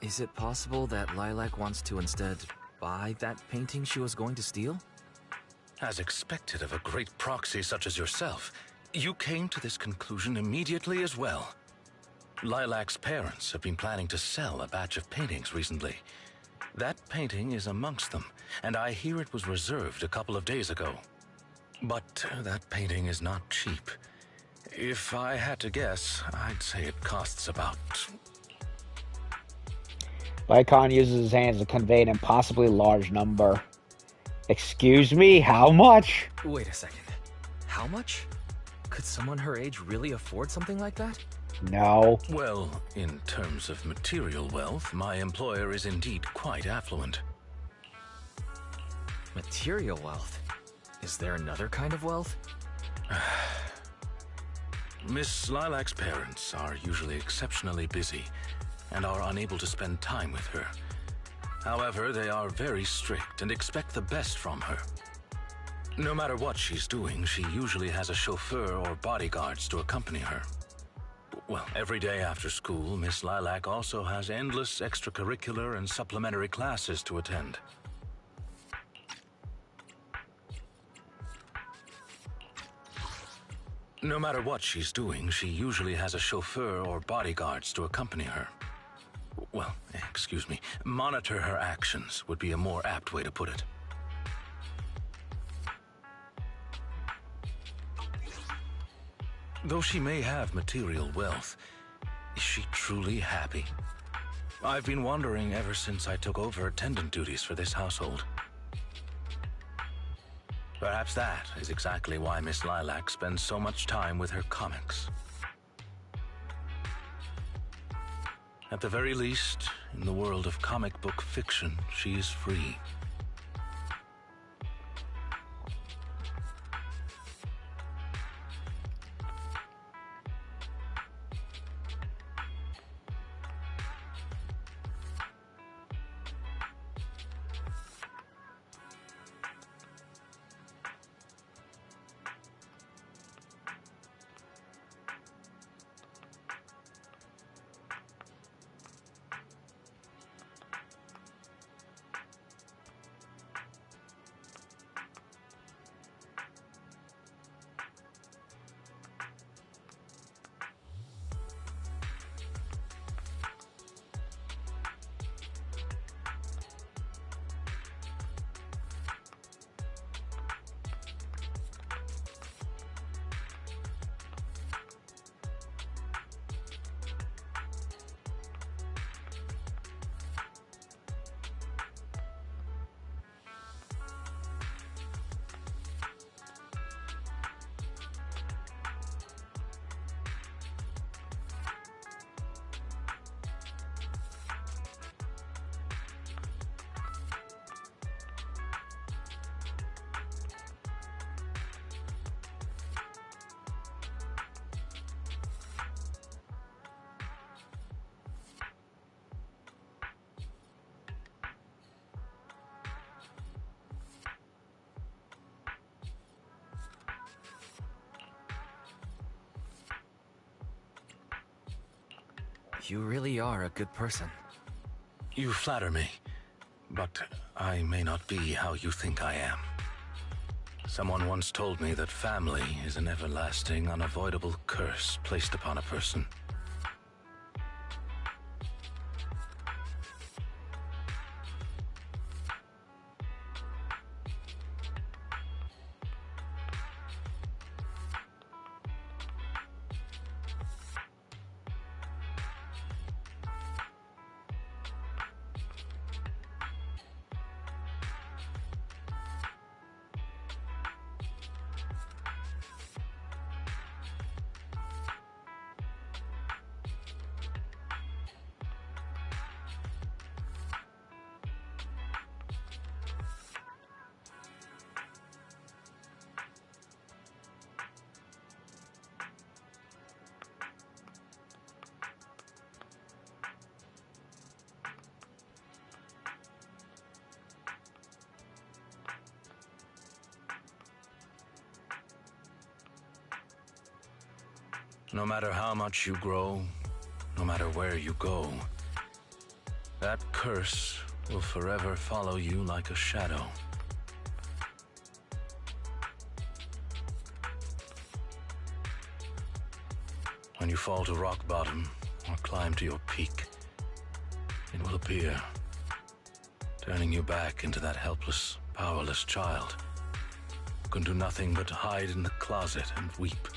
Is it possible that Lilac wants to instead buy that painting she was going to steal? As expected of a great proxy such as yourself, you came to this conclusion immediately as well. Lilac's parents have been planning to sell a batch of paintings recently. That painting is amongst them, and I hear it was reserved a couple of days ago. But that painting is not cheap. If I had to guess, I'd say it costs about... Lycaon uses his hands to convey an impossibly large number. Excuse me, how much? Wait a second. How much? Could someone her age really afford something like that? No. Well, in terms of material wealth, my employer is indeed quite affluent. Material wealth? Is there another kind of wealth? Miss Lilac's parents are usually exceptionally busy and are unable to spend time with her. However, they are very strict and expect the best from her. No matter what she's doing, she usually has a chauffeur or bodyguards to accompany her. Well, every day after school, Miss Lilac also has endless extracurricular and supplementary classes to attend. No matter what she's doing, she usually has a chauffeur or bodyguards to accompany her. Well, excuse me, monitor her actions would be a more apt way to put it. Though she may have material wealth, is she truly happy? I've been wondering ever since I took over attendant duties for this household. Perhaps that is exactly why Miss Lilac spends so much time with her comics. At the very least, in the world of comic book fiction, she is free. You really are a good person. You flatter me. But I may not be how you think I am. Someone once told me that family is an everlasting, unavoidable curse placed upon a person. No matter how much you grow, no matter where you go, that curse will forever follow you like a shadow. When you fall to rock bottom or climb to your peak, it will appear, turning you back into that helpless, powerless child who can do nothing but hide in the closet and weep.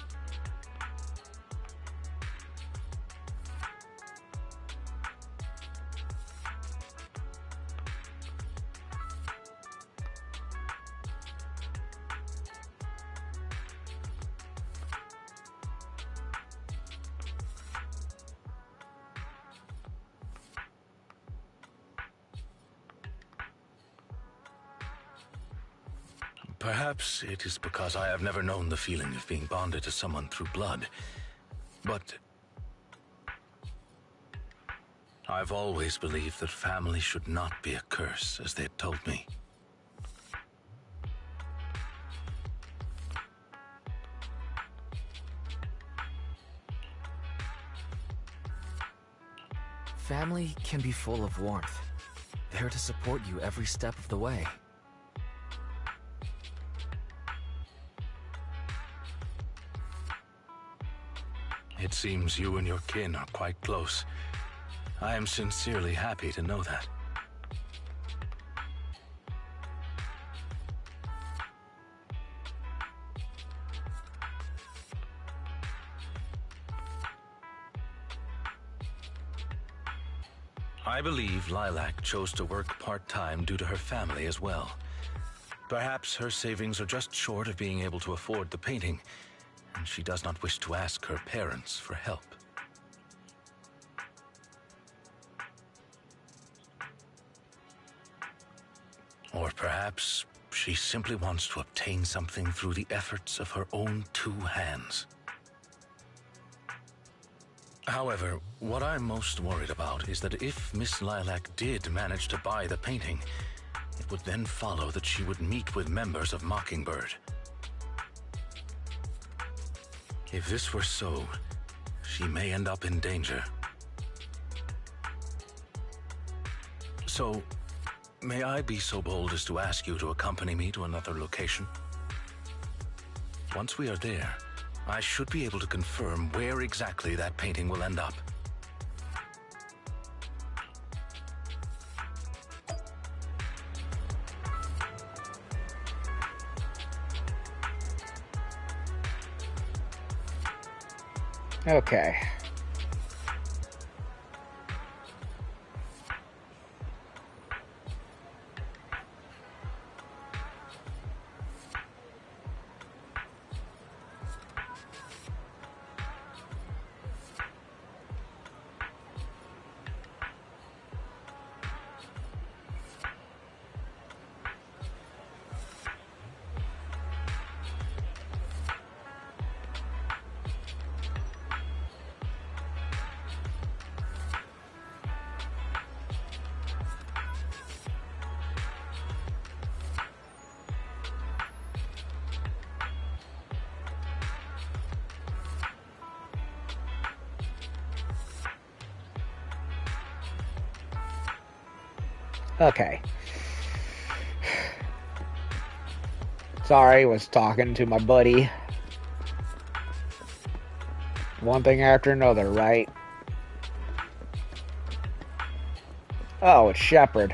Perhaps it is because I have never known the feeling of being bonded to someone through blood, but I've always believed that family should not be a curse, as they had told me. Family can be full of warmth. There to support you every step of the way. It seems you and your kin are quite close. I am sincerely happy to know that. I believe Lilac chose to work part-time due to her family as well. Perhaps her savings are just short of being able to afford the painting, and she does not wish to ask her parents for help. Or perhaps she simply wants to obtain something through the efforts of her own two hands. However, what I'm most worried about is that if Miss Lilac did manage to buy the painting, it would then follow that she would meet with members of Mockingbird. If this were so, she may end up in danger. So, may I be so bold as to ask you to accompany me to another location? Once we are there, I should be able to confirm where exactly that painting will end up. Okay. Okay. Sorry, was talking to my buddy. One thing after another, right? Oh, it's Shepard.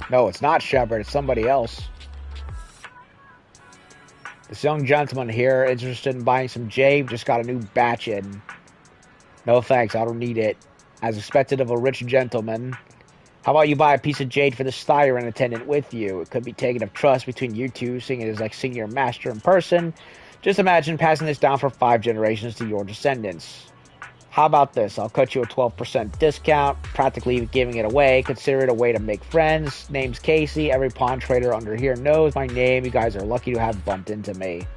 No, it's not Shepard, it's somebody else. This young gentleman here, interested in buying some jade, just got a new batch in. No thanks, I don't need it. As expected of a rich gentleman. How about you buy a piece of jade for the Styron attendant with you? It could be taken of trust between you two, seeing it is like seeing your master in person. Just imagine passing this down for 5 generations to your descendants. How about this? I'll cut you a 12% discount, practically giving it away. Consider it a way to make friends. Name's Casey. Every pawn trader under here knows my name. You guys are lucky to have bumped into me.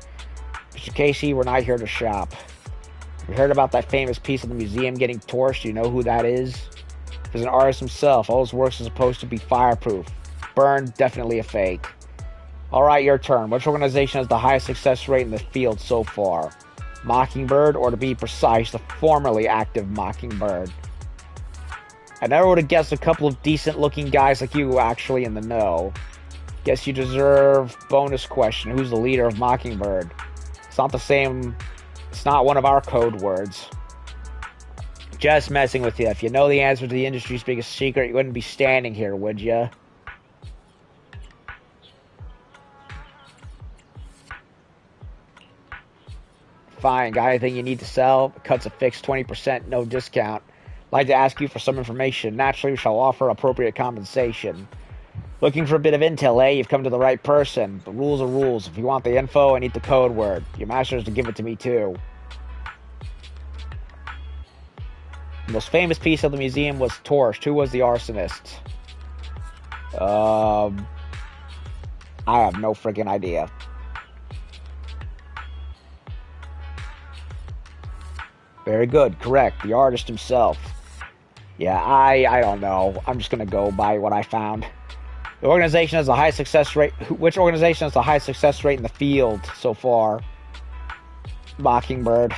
Mr. Casey, we're not here to shop. You heard about that famous piece of the museum getting torched? You know who that is? There's an artist himself. All his works are supposed to be fireproof. Burned, definitely a fake. Alright, your turn. Which organization has the highest success rate in the field so far? Mockingbird, or to be precise, the formerly active Mockingbird. I never would have guessed a couple of decent-looking guys like you were actually in the know. Guess you deserve bonus question. Who's the leader of Mockingbird? It's not the same... It's not one of our code words. Just messing with you. If you know the answer to the industry's biggest secret, you wouldn't be standing here, would you? Fine, got anything you need to sell? Cuts a fixed 20%, no discount. Like to ask you for some information. Naturally, we shall offer appropriate compensation. Looking for a bit of intel, eh? You've come to the right person. The rules are rules. If you want the info, I need the code word. Your master is to give it to me, too. The most famous piece of the museum was torched. Who was the arsonist? I have no freaking idea. Very good. Correct. The artist himself. Yeah, I don't know. I'm just going to go by what I found. The organization has a high success rate. Which organization has the high success rate in the field so far? Mockingbird.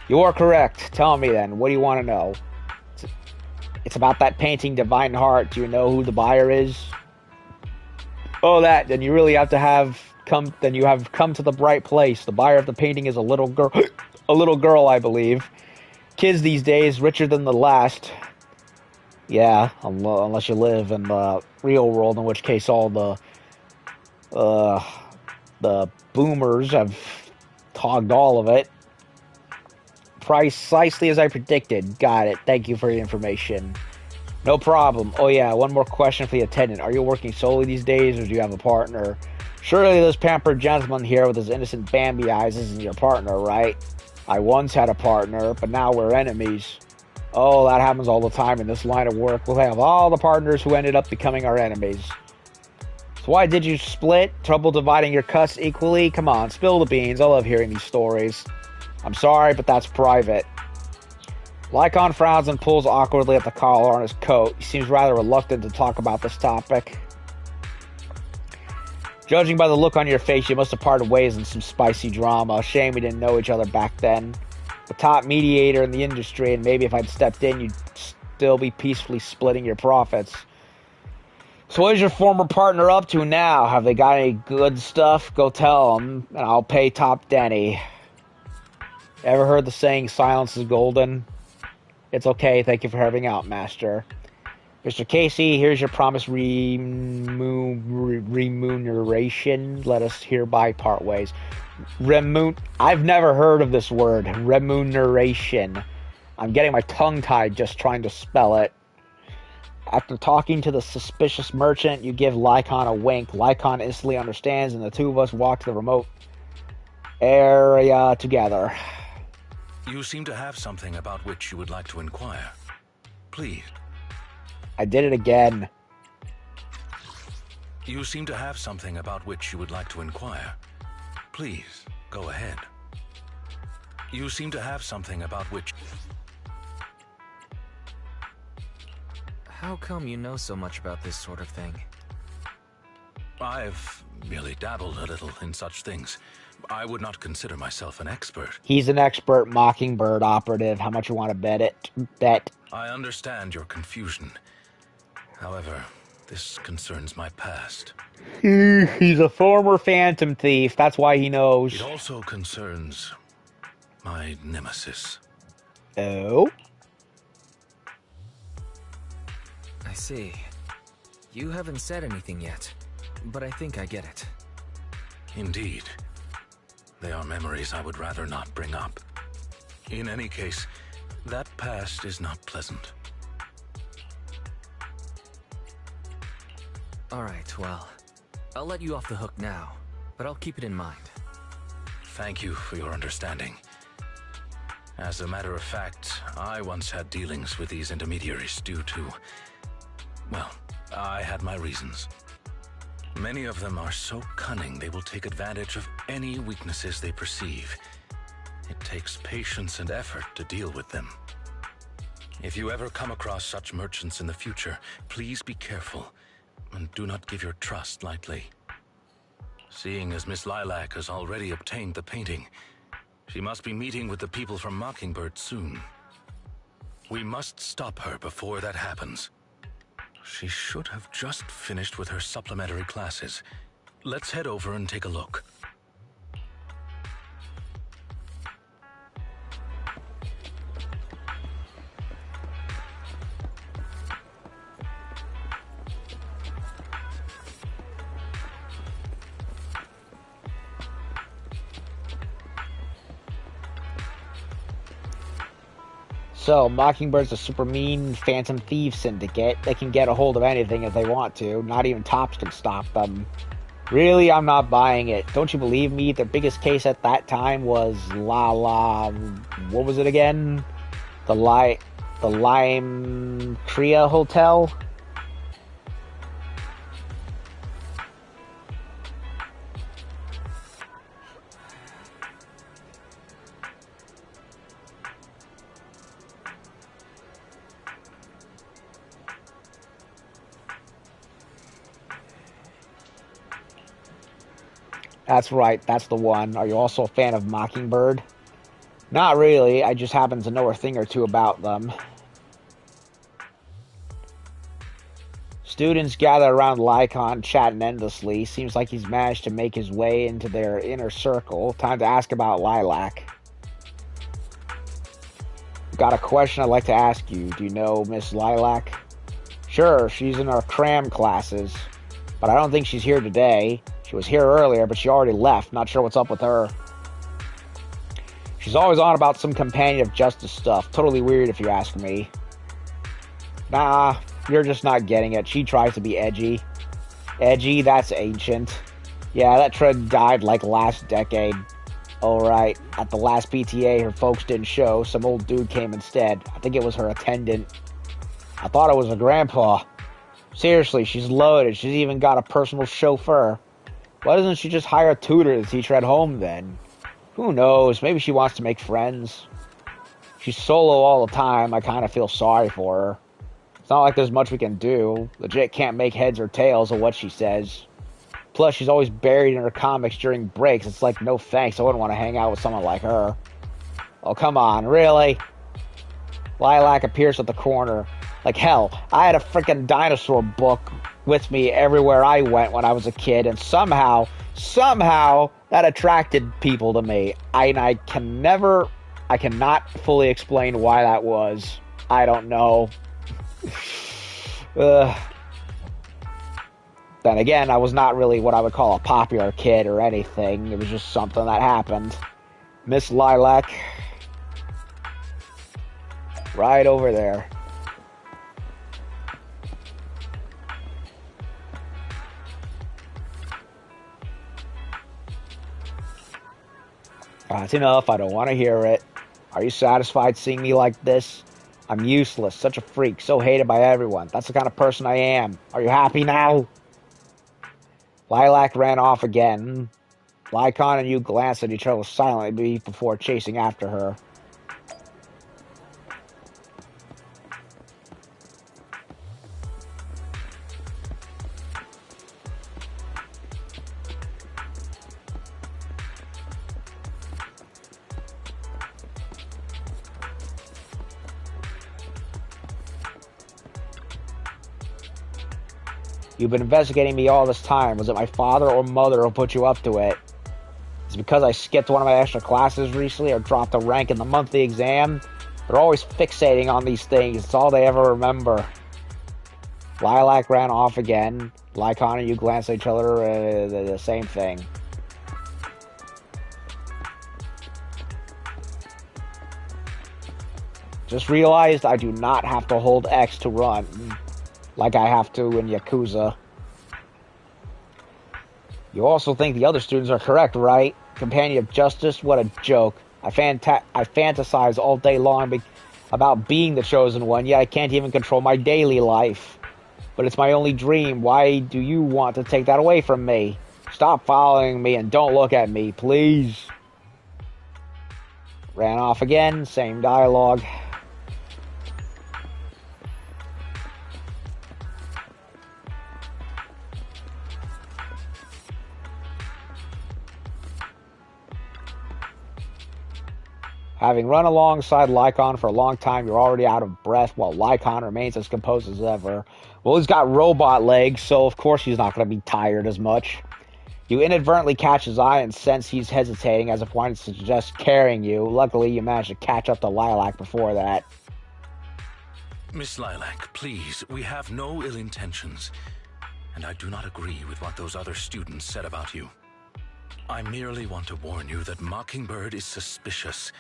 You are correct. Tell me then. What do you want to know? It's about that painting, Divine Heart. Do you know who the buyer is? Oh, that. Then you really have to have come. Then you have come to the right place. The buyer of the painting is a little girl. A little girl, I believe. Kids these days, richer than the last. Yeah, unless you live in the real world, in which case all the boomers have hogged all of it. Precisely as I predicted. Got it. Thank you for your information. No problem. Oh yeah, one more question for the attendant. Are you working solely these days, or do you have a partner? Surely this pampered gentleman here with his innocent Bambi eyes isn't your partner, right? I once had a partner, but now we're enemies. Oh, that happens all the time in this line of work. We'll have all the partners who ended up becoming our enemies. So why did you split? Trouble dividing your cuts equally? Come on, spill the beans. I love hearing these stories. I'm sorry, but that's private. Lycaon frowns and pulls awkwardly at the collar on his coat. He seems rather reluctant to talk about this topic. Judging by the look on your face, you must have parted ways in some spicy drama. Shame we didn't know each other back then. The top mediator in the industry, and maybe if I'd stepped in, you'd still be peacefully splitting your profits. So what is your former partner up to now? Have they got any good stuff? Go tell them, and I'll pay top Denny. Ever heard the saying, silence is golden? It's okay, thank you for having out, Master. Mr. Casey, here's your promised remuneration. Let us hereby part ways. I've never heard of this word. Remuneration. I'm getting my tongue tied just trying to spell it. After talking to the suspicious merchant, you give Lycaon a wink. Lycaon instantly understands, and the two of us walk to the remote area together. You seem to have something about which you would like to inquire. Please. I did it again. You seem to have something about which you would like to inquire. Please, go ahead. You seem to have something about which... How come you know so much about this sort of thing? I've merely dabbled a little in such things. I would not consider myself an expert. He's an expert Mockingbird operative. How much you want to bet it? Bet. I understand your confusion. However, this concerns my past. He's a former Phantom Thief. That's why he knows. It also concerns my nemesis. Oh? I see. You haven't said anything yet, but I think I get it. Indeed. They are memories I would rather not bring up. In any case, that past is not pleasant. Alright, well, I'll let you off the hook now, but I'll keep it in mind. Thank you for your understanding. As a matter of fact, I once had dealings with these intermediaries due to... well, I had my reasons. Many of them are so cunning they will take advantage of any weaknesses they perceive. It takes patience and effort to deal with them. If you ever come across such merchants in the future, please be careful and do not give your trust lightly. Seeing as Miss Lilac has already obtained the painting, she must be meeting with the people from Mockingbird soon. We must stop her before that happens. She should have just finished with her supplementary classes. Let's head over and take a look. So, Mockingbird's a super mean Phantom Thief syndicate. They can get a hold of anything if they want to. Not even Tops can stop them. Really, I'm not buying it. Don't you believe me? Their biggest case at that time was what was it again? The Lime Crea Hotel? That's right, that's the one. Are you also a fan of Mockingbird? Not really, I just happen to know a thing or two about them. Students gather around Lycaon, chatting endlessly. Seems like he's managed to make his way into their inner circle. Time to ask about Lilac. Got a question I'd like to ask you. Do you know Miss Lilac? Sure, she's in our cram classes, but I don't think she's here today. She was here earlier, but she already left. Not sure what's up with her. She's always on about some companion of justice stuff. Totally weird if you ask me. Nah, you're just not getting it. She tries to be edgy. Edgy? That's ancient. Yeah, that trend died like last decade. Alright, at the last PTA, her folks didn't show. Some old dude came instead. I think it was her attendant. I thought it was her grandpa. Seriously, she's loaded. She's even got a personal chauffeur. Why doesn't she just hire a tutor to teach her at home then? Who knows? Maybe she wants to make friends. She's solo all the time. I kind of feel sorry for her. It's not like there's much we can do. Legit can't make heads or tails of what she says. Plus, she's always buried in her comics during breaks. It's like, no thanks. I wouldn't want to hang out with someone like her. Oh, come on. Really? Lilac appears at the corner. Like, hell, I had a freaking dinosaur book with me everywhere I went when I was a kid, and somehow, that attracted people to me. I cannot fully explain why that was. I don't know. Then again, I was not really what I would call a popular kid or anything. It was just something that happened. Miss Lilac. Right over there. That's enough. I don't want to hear it. Are you satisfied seeing me like this? I'm useless, such a freak, so hated by everyone. That's the kind of person I am. Are you happy now? Lilac ran off again. Lycon and you glanced at each other silently before chasing after her. You've been investigating me all this time. Was it my father or mother who put you up to it? Is it because I skipped one of my extra classes recently or dropped a rank in the monthly exam? They're always fixating on these things. It's all they ever remember. Lilac ran off again. Lycaon and you glanced at each other, the same thing. Just realized I do not have to hold X to run, like I have to in Yakuza. You also think the other students are correct, right? Companion of Justice? What a joke. I fantasize all day long about being the chosen one, yet I can't even control my daily life. But it's my only dream. Why do you want to take that away from me? Stop following me and don't look at me, please. Ran off again, same dialogue. Having run alongside Lycaon for a long time, you're already out of breath, while Lycaon remains as composed as ever. Well, he's got robot legs, so of course he's not going to be tired as much. You inadvertently catch his eye and sense he's hesitating, as if wanting to suggest carrying you. Luckily, you managed to catch up to Lilac before that. Miss Lilac, please, we have no ill intentions. And I do not agree with what those other students said about you. I merely want to warn you that Mockingbird is suspicious.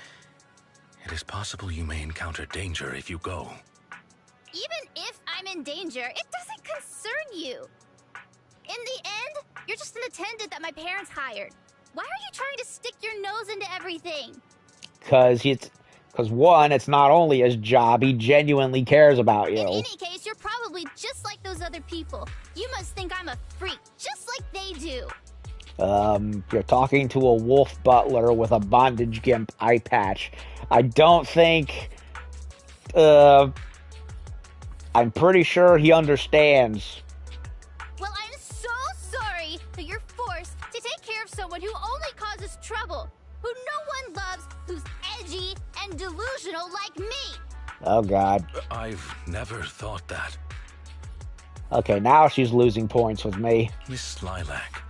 It is possible you may encounter danger if you go. Even if I'm in danger, it doesn't concern you. In the end, you're just an attendant that my parents hired. Why are you trying to stick your nose into everything? Because one, it's not only his job, he genuinely cares about you. In any case, you're probably just like those other people. You must think I'm a freak, just like they do. You're talking to a wolf butler with a bondage gimp eye patch. I don't think, I'm pretty sure he understands. Well, I'm so sorry that you're forced to take care of someone who only causes trouble, who no one loves, who's edgy and delusional like me. Oh, God. I've never thought that. Okay, now she's losing points with me. Miss Lilac,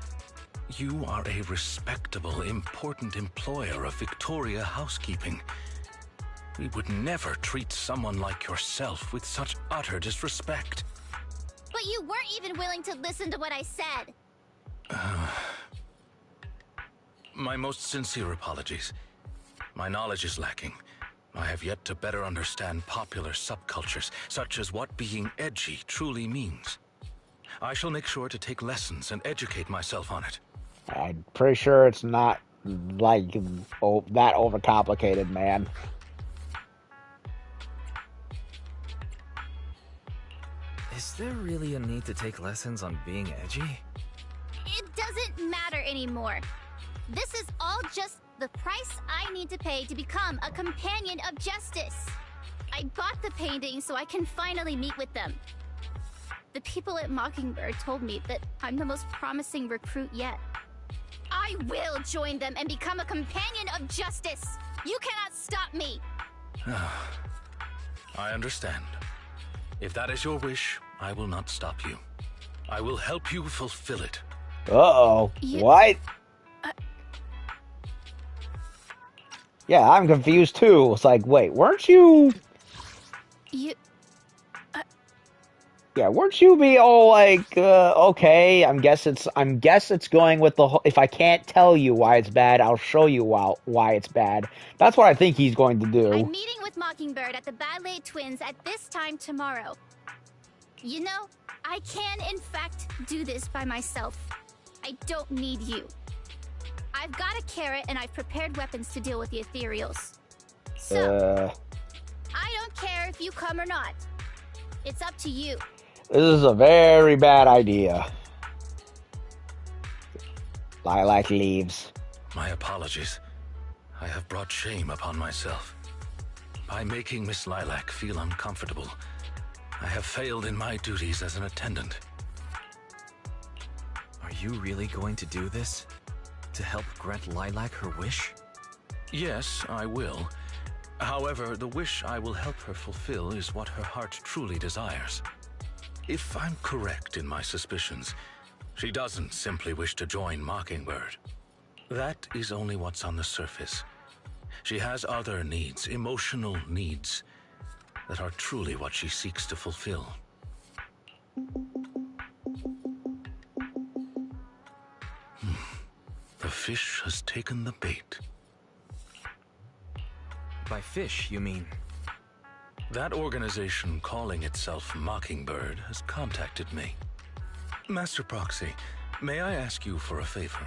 you are a respectable, important employer of Victoria Housekeeping. We would never treat someone like yourself with such utter disrespect. But you weren't even willing to listen to what I said. My most sincere apologies. My knowledge is lacking. I have yet to better understand popular subcultures, such as what being edgy truly means. I shall make sure to take lessons and educate myself on it. I'm pretty sure it's not, like, that overcomplicated, man. Is there really a need to take lessons on being edgy? It doesn't matter anymore. This is all just the price I need to pay to become a companion of justice. I bought the painting so I can finally meet with them. The people at Mockingbird told me that I'm the most promising recruit yet. I will join them and become a companion of justice. You cannot stop me. I understand. If that is your wish, I will not stop you. I will help you fulfill it. Uh-oh. What? Yeah, I'm confused too. It's like, wait, weren't you... Yeah, weren't you be all like, okay, I guess it's going with the whole, if I can't tell you why it's bad, I'll show you why it's bad. That's what I think he's going to do. I'm meeting with Mockingbird at the Ballet Twins at this time tomorrow. You know, I can, in fact, do this by myself. I don't need you. I've got a carrot and I've prepared weapons to deal with the ethereals. So, I don't care if you come or not. It's up to you. This is a very bad idea. Lilac leaves. My apologies. I have brought shame upon myself. By making Miss Lilac feel uncomfortable, I have failed in my duties as an attendant. Are you really going to do this? To help grant Lilac her wish? Yes, I will. However, the wish I will help her fulfill is what her heart truly desires. If I'm correct in my suspicions, she doesn't simply wish to join Mockingbird. That is only what's on the surface. She has other needs, emotional needs, that are truly what she seeks to fulfill. The fish has taken the bait. By fish, you mean? That organization calling itself Mockingbird has contacted me. Master Proxy, may I ask you for a favor?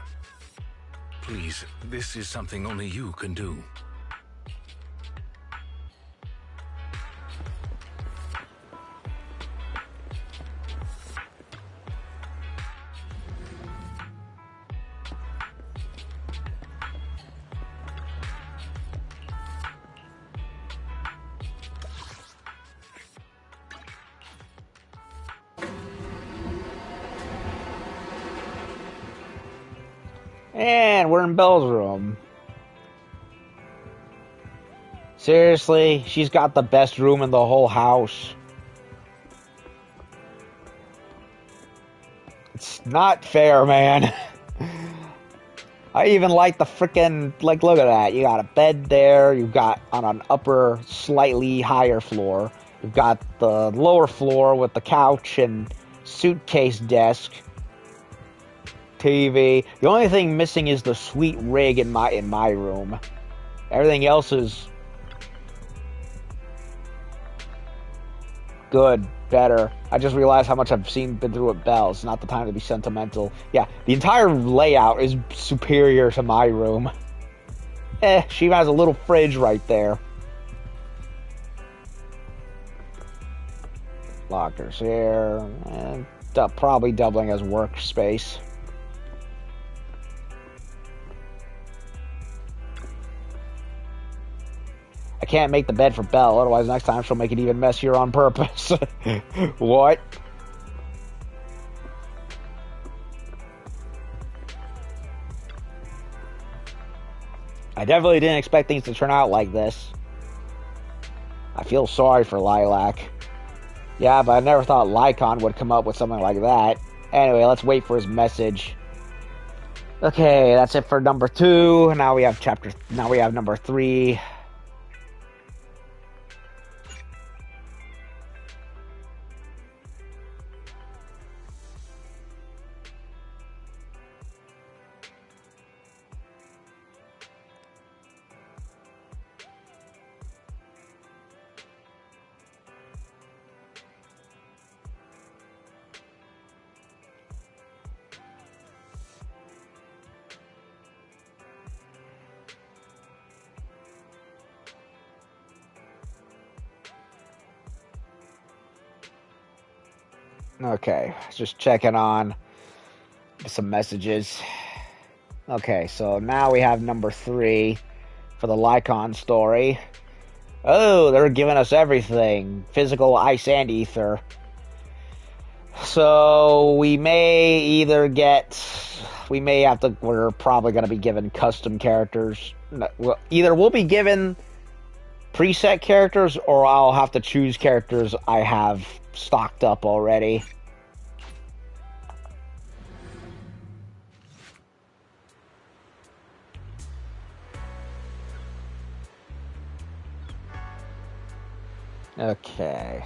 Please, this is something only you can do. And we're in Belle's room. Seriously, she's got the best room in the whole house. It's not fair, man. I even like the frickin', like, look at that. You got a bed there. You've got on an upper, slightly higher floor. You've got the lower floor with the couch and suitcase desk. TV. The only thing missing is the sweet rig in my room. Everything else is good, better. I just realized how much I've been through at Belle. It's not the time to be sentimental. Yeah, the entire layout is superior to my room. She even has a little fridge right there. Lockers here, and probably doubling as workspace. I can't make the bed for Belle, otherwise next time she'll make it even messier on purpose. What? I definitely didn't expect things to turn out like this. I feel sorry for Lilac. Yeah, but I never thought Lycaon would come up with something like that. Anyway, let's wait for his message. Okay, that's it for number 2. Now we have number 3. Okay, just checking on some messages. Okay, so now we have number 3 for the Lycaon story. Oh, they're giving us everything. Physical, ice, and ether. So we may we're probably going to be given custom characters. Either we'll be given preset characters, or I'll have to choose characters I have stocked up already. Okay.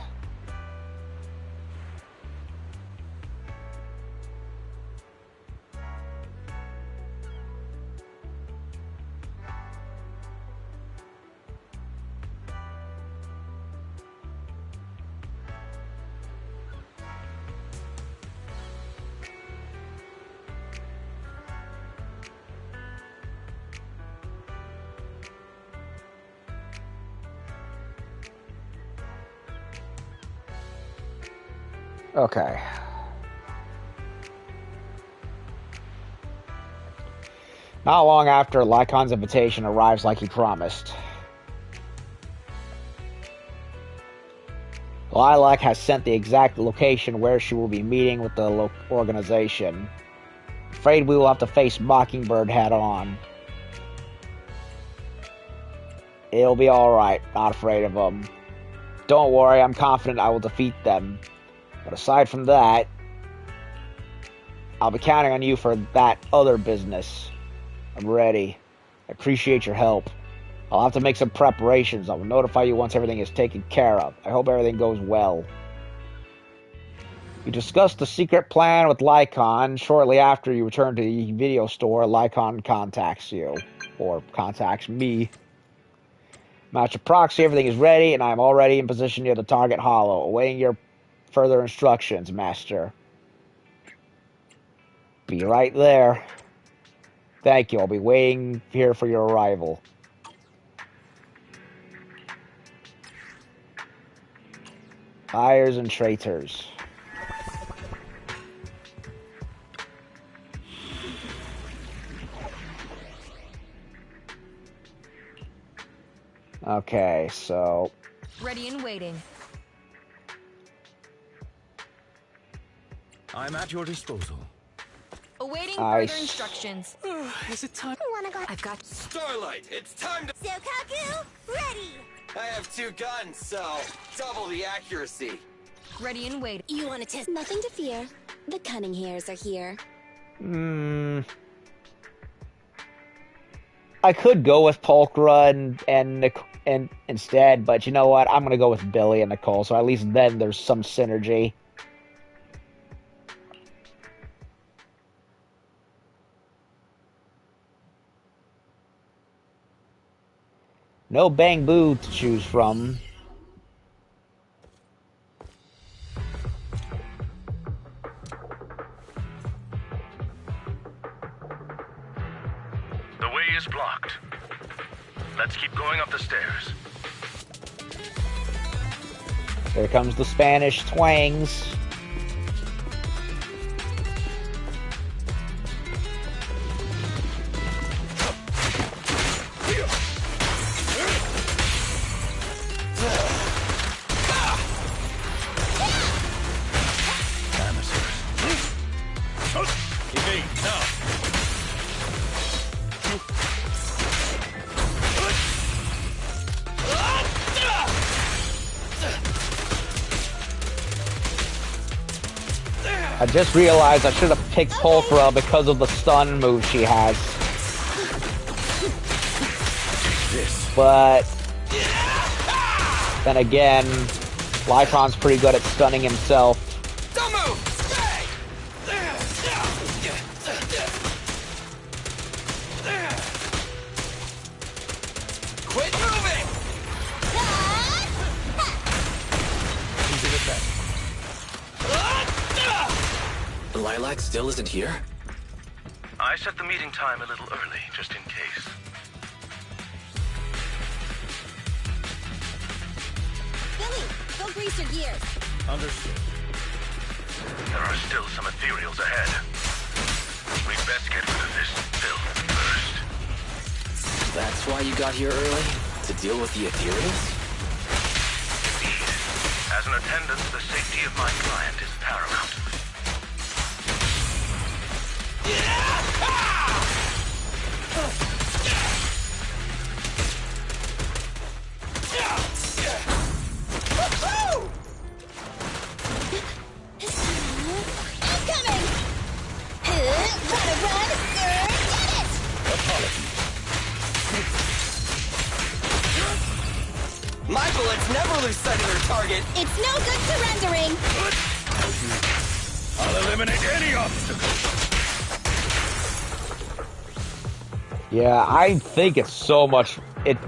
Okay. Not long after, Lycaon's invitation arrives like he promised. Lilac has sent the exact location where she will be meeting with the organization. Afraid we will have to face Mockingbird head on. It'll be alright, not afraid of them. Don't worry, I'm confident I will defeat them. But aside from that, I'll be counting on you for that other business. I'm ready. I appreciate your help. I'll have to make some preparations. I will notify you once everything is taken care of. I hope everything goes well. You discussed the secret plan with Lycaon. Shortly after you return to the video store, Lycaon contacts you. Or contacts me. Match a proxy, everything is ready, and I am already in position near the target hollow, awaiting your further instructions, Master. Be right there. Thank you, I'll be waiting here for your arrival. Liars and traitors. Okay, so... Ready and waiting. I'm at your disposal. Awaiting Nice. further instructions. Is it time? Wanna go? I've got... Starlight, it's time to... Sokaku, ready! I have 2 guns, so double the accuracy. Ready and waiting. You want to test? Nothing to fear. The cunning hairs are here. I could go with Pulchra and instead, but you know what? I'm gonna go with Billy and Nicole, so at least then there's some synergy. No Bang Boo to choose from. The way is blocked. Let's keep going up the stairs. Here comes the Spanish twangs. I just realized I should have picked Pulchra because of the stun move she has. But then again, Lycaon's pretty good at stunning himself. Don't move! Stay! Quit moving! Lilac still isn't here? I set the meeting time a little early, just in case. Billy, go grease your gears. Understood. There are still some ethereals ahead. We'd best get rid of this filth first. That's why you got here early? To deal with the ethereals? Indeed. As an attendant, the safety of my client is paramount. My bullets never lose sight of their target. It's no good surrendering. I'll eliminate any obstacle. Yeah, I think it's so much.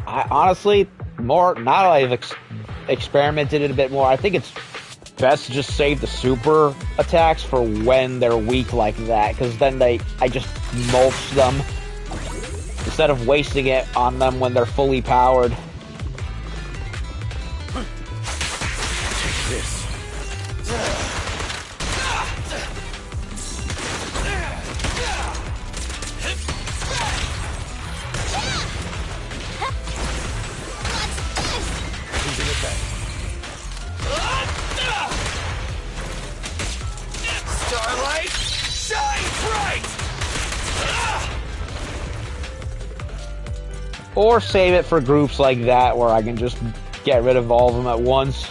Honestly, more now that I've experimented it a bit more, I think it's best to just save the super attacks for when they're weak like that, because then I just mulch them instead of wasting it on them when they're fully powered. Starlight, shine bright! Or save it for groups like that where I can just get rid of all of them at once.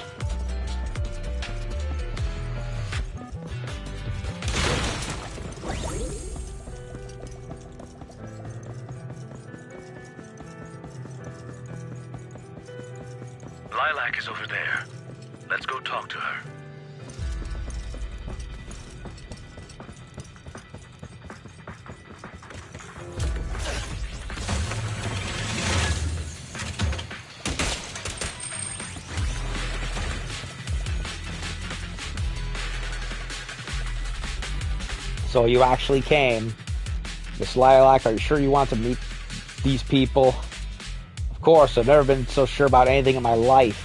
Lilac is over there. Let's go talk to her. So you actually came. Miss Lilac, are you sure you want to meet these people? Of course, I've never been so sure about anything in my life.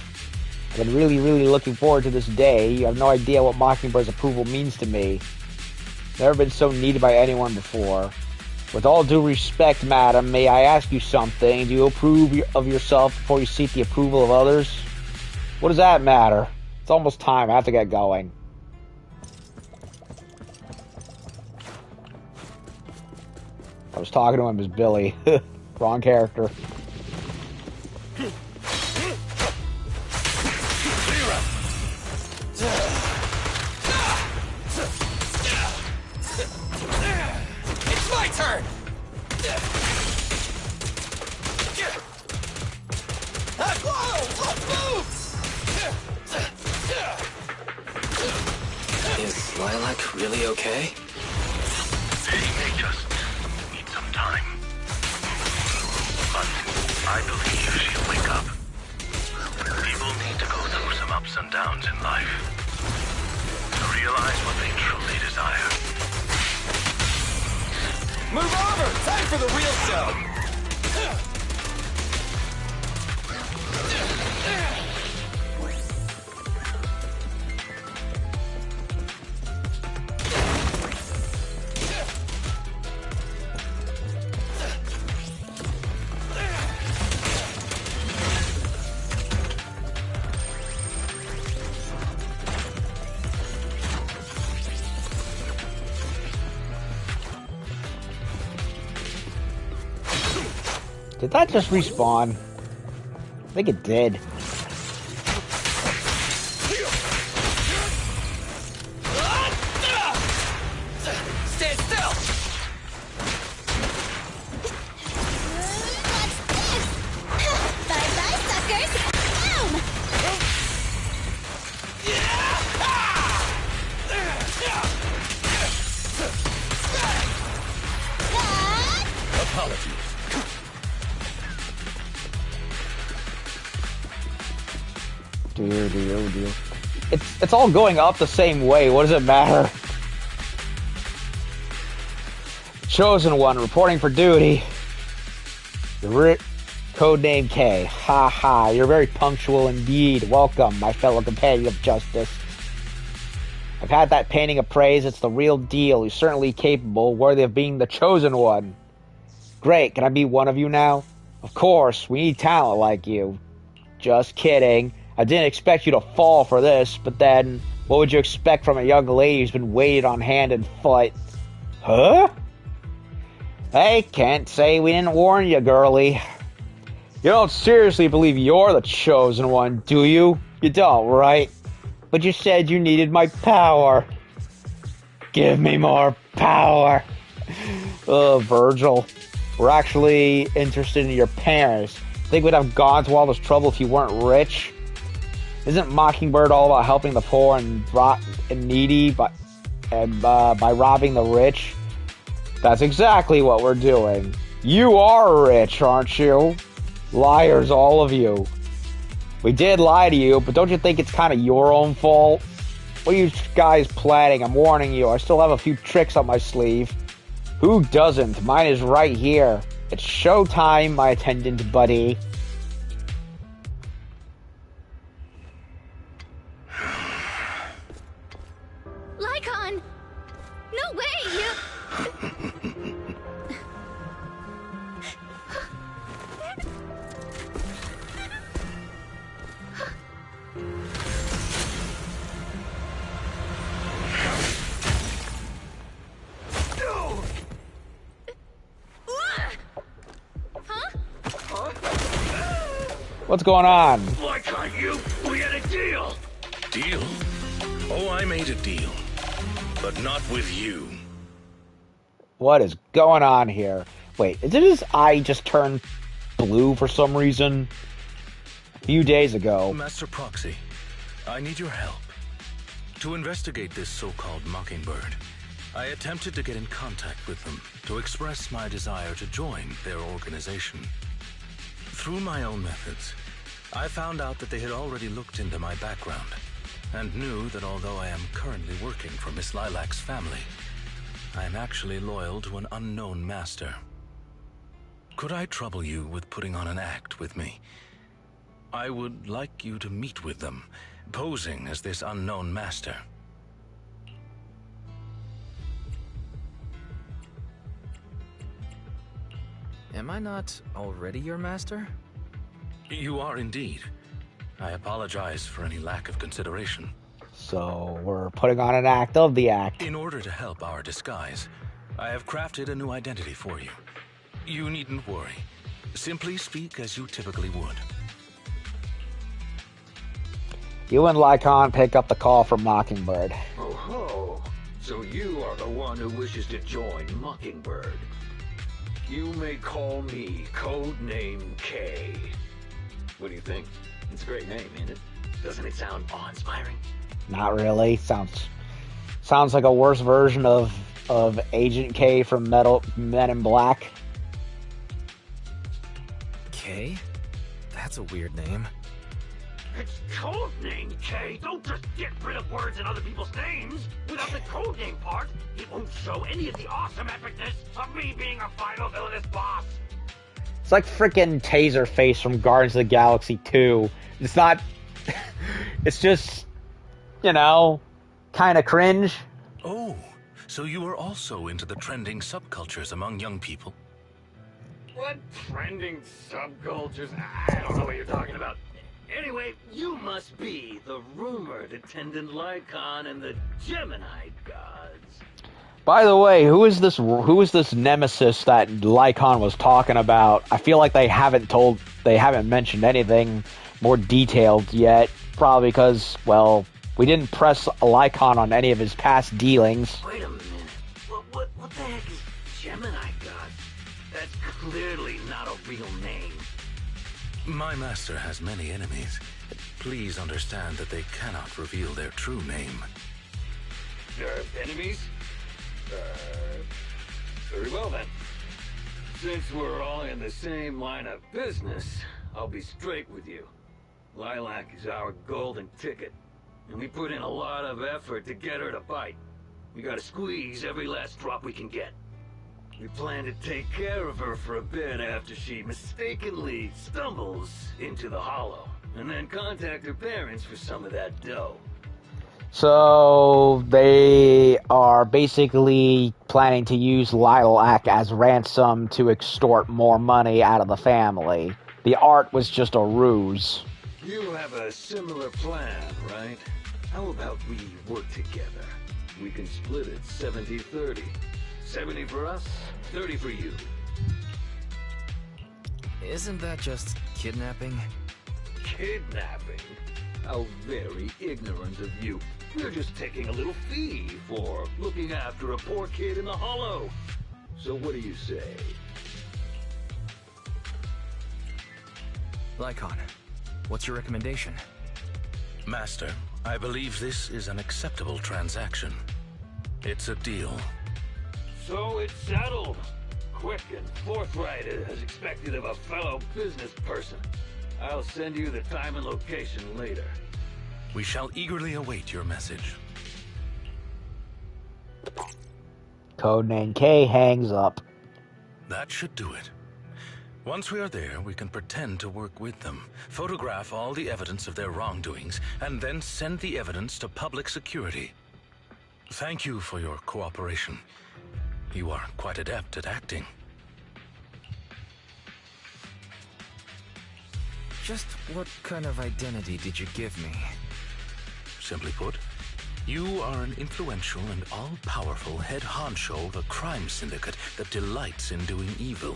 I've been really, really looking forward to this day. You have no idea what Mockingbird's approval means to me. Never been so needed by anyone before. With all due respect, madam, may I ask you something? Do you approve of yourself before you seek the approval of others? What does that matter? It's almost time. I have to get going. I was talking to him as Billy. Wrong character. It's my turn! Is Lilac really okay? She may just need some time. But I believe she'll wake up. People need to go through some ups and downs in life to realize what they truly desire. Move over! Time for the real show! Did that just respawn? I think it did. Stand still! Bye-bye, suckers! Boom! Apologies. Dear. It's all going up the same way. What does it matter? Chosen one reporting for duty. Codename K. Ha ha. You're very punctual indeed. Welcome, my fellow companion of justice. I've had that painting appraised. It's the real deal. You're certainly capable, worthy of being the chosen one. Great. Can I be one of you now? Of course. We need talent like you. Just kidding. I didn't expect you to fall for this, but then, what would you expect from a young lady who's been waited on hand and foot? Huh? Hey, can't say we didn't warn you, girlie. You don't seriously believe you're the chosen one, do you? You don't, right? But you said you needed my power. Give me more power. Virgil. We're actually interested in your parents. Think we'd have gone to all this trouble if you weren't rich? Isn't Mockingbird all about helping the poor and needy by robbing the rich? That's exactly what we're doing. You are rich, aren't you? Liars, all of you. We did lie to you, but don't you think it's kind of your own fault? What are you guys planning? I'm warning you, I still have a few tricks up my sleeve. Who doesn't? Mine is right here. It's showtime, my attendant buddy. Lycaon! No way, you... What's going on? Why can't you? We had a deal. Deal? Oh, I made a deal. But not with you. What is going on here? Wait, did his eye just turn blue for some reason? a few days ago. Master Proxy, I need your help. To investigate this so-called Mockingbird, I attempted to get in contact with them to express my desire to join their organization. Through my own methods, I found out that they had already looked into my background and knew that although I am currently working for Miss Lilac's family, I am actually loyal to an unknown master. Could I trouble you with putting on an act with me? I would like you to meet with them, posing as this unknown master. Am I not already your master? You are indeed. I apologize for any lack of consideration. So we're putting on an act of the act. In order to help our disguise, I have crafted a new identity for you. You needn't worry. Simply speak as you typically would. You and Lycaon pick up the call from Mockingbird. Oh ho! So you are the one who wishes to join Mockingbird. You may call me Codename K. What do you think? It's a great name, ain't it? Doesn't it sound awe-inspiring? Not really. Sounds like a worse version of Agent K from Men in Black. K? That's a weird name. It's Codename K! Don't just get rid of words in other people's names! Without the codename part, it won't show any of the awesome epicness of me being a final villainous boss! It's like freaking Taserface from Guardians of the Galaxy 2. It's not... it's just, you know, kind of cringe. Oh, so you are also into the trending subcultures among young people? What trending subcultures? I don't know what you're talking about. Anyway, you must be the rumored attendant Lycon and the Gemini gods. By the way, who is this nemesis that Lycon was talking about? I feel like they haven't mentioned anything more detailed yet. Probably because, well, we didn't press Lycon on any of his past dealings. Wait a minute. What the heck is Gemini gods? That's clearly not a real name. My master has many enemies. Please understand that they cannot reveal their true name. Enemies? Very well then. Since we're all in the same line of business, I'll be straight with you. Lilac is our golden ticket, and we put in a lot of effort to get her to bite. We gotta squeeze every last drop we can get. We plan to take care of her for a bit after she mistakenly stumbles into the Hollow, and then contact her parents for some of that dough. So they are basically planning to use Lilac as ransom to extort more money out of the family. The art was just a ruse. You have a similar plan, right? How about we work together? We can split it 70-30. 70 for us, 30 for you. Isn't that just kidnapping? Kidnapping? How very ignorant of you. We're just taking a little fee for looking after a poor kid in the Hollow. So what do you say? Lycon, what's your recommendation? Master, I believe this is an acceptable transaction. It's a deal. So it's settled. Quick and forthright as expected of a fellow business person. I'll send you the time and location later. We shall eagerly await your message. Codename K hangs up. That should do it. Once we are there, we can pretend to work with them, photograph all the evidence of their wrongdoings, and then send the evidence to public security. Thank you for your cooperation. You are quite adept at acting. Just what kind of identity did you give me? Simply put, you are an influential and all-powerful head honcho of a crime syndicate that delights in doing evil.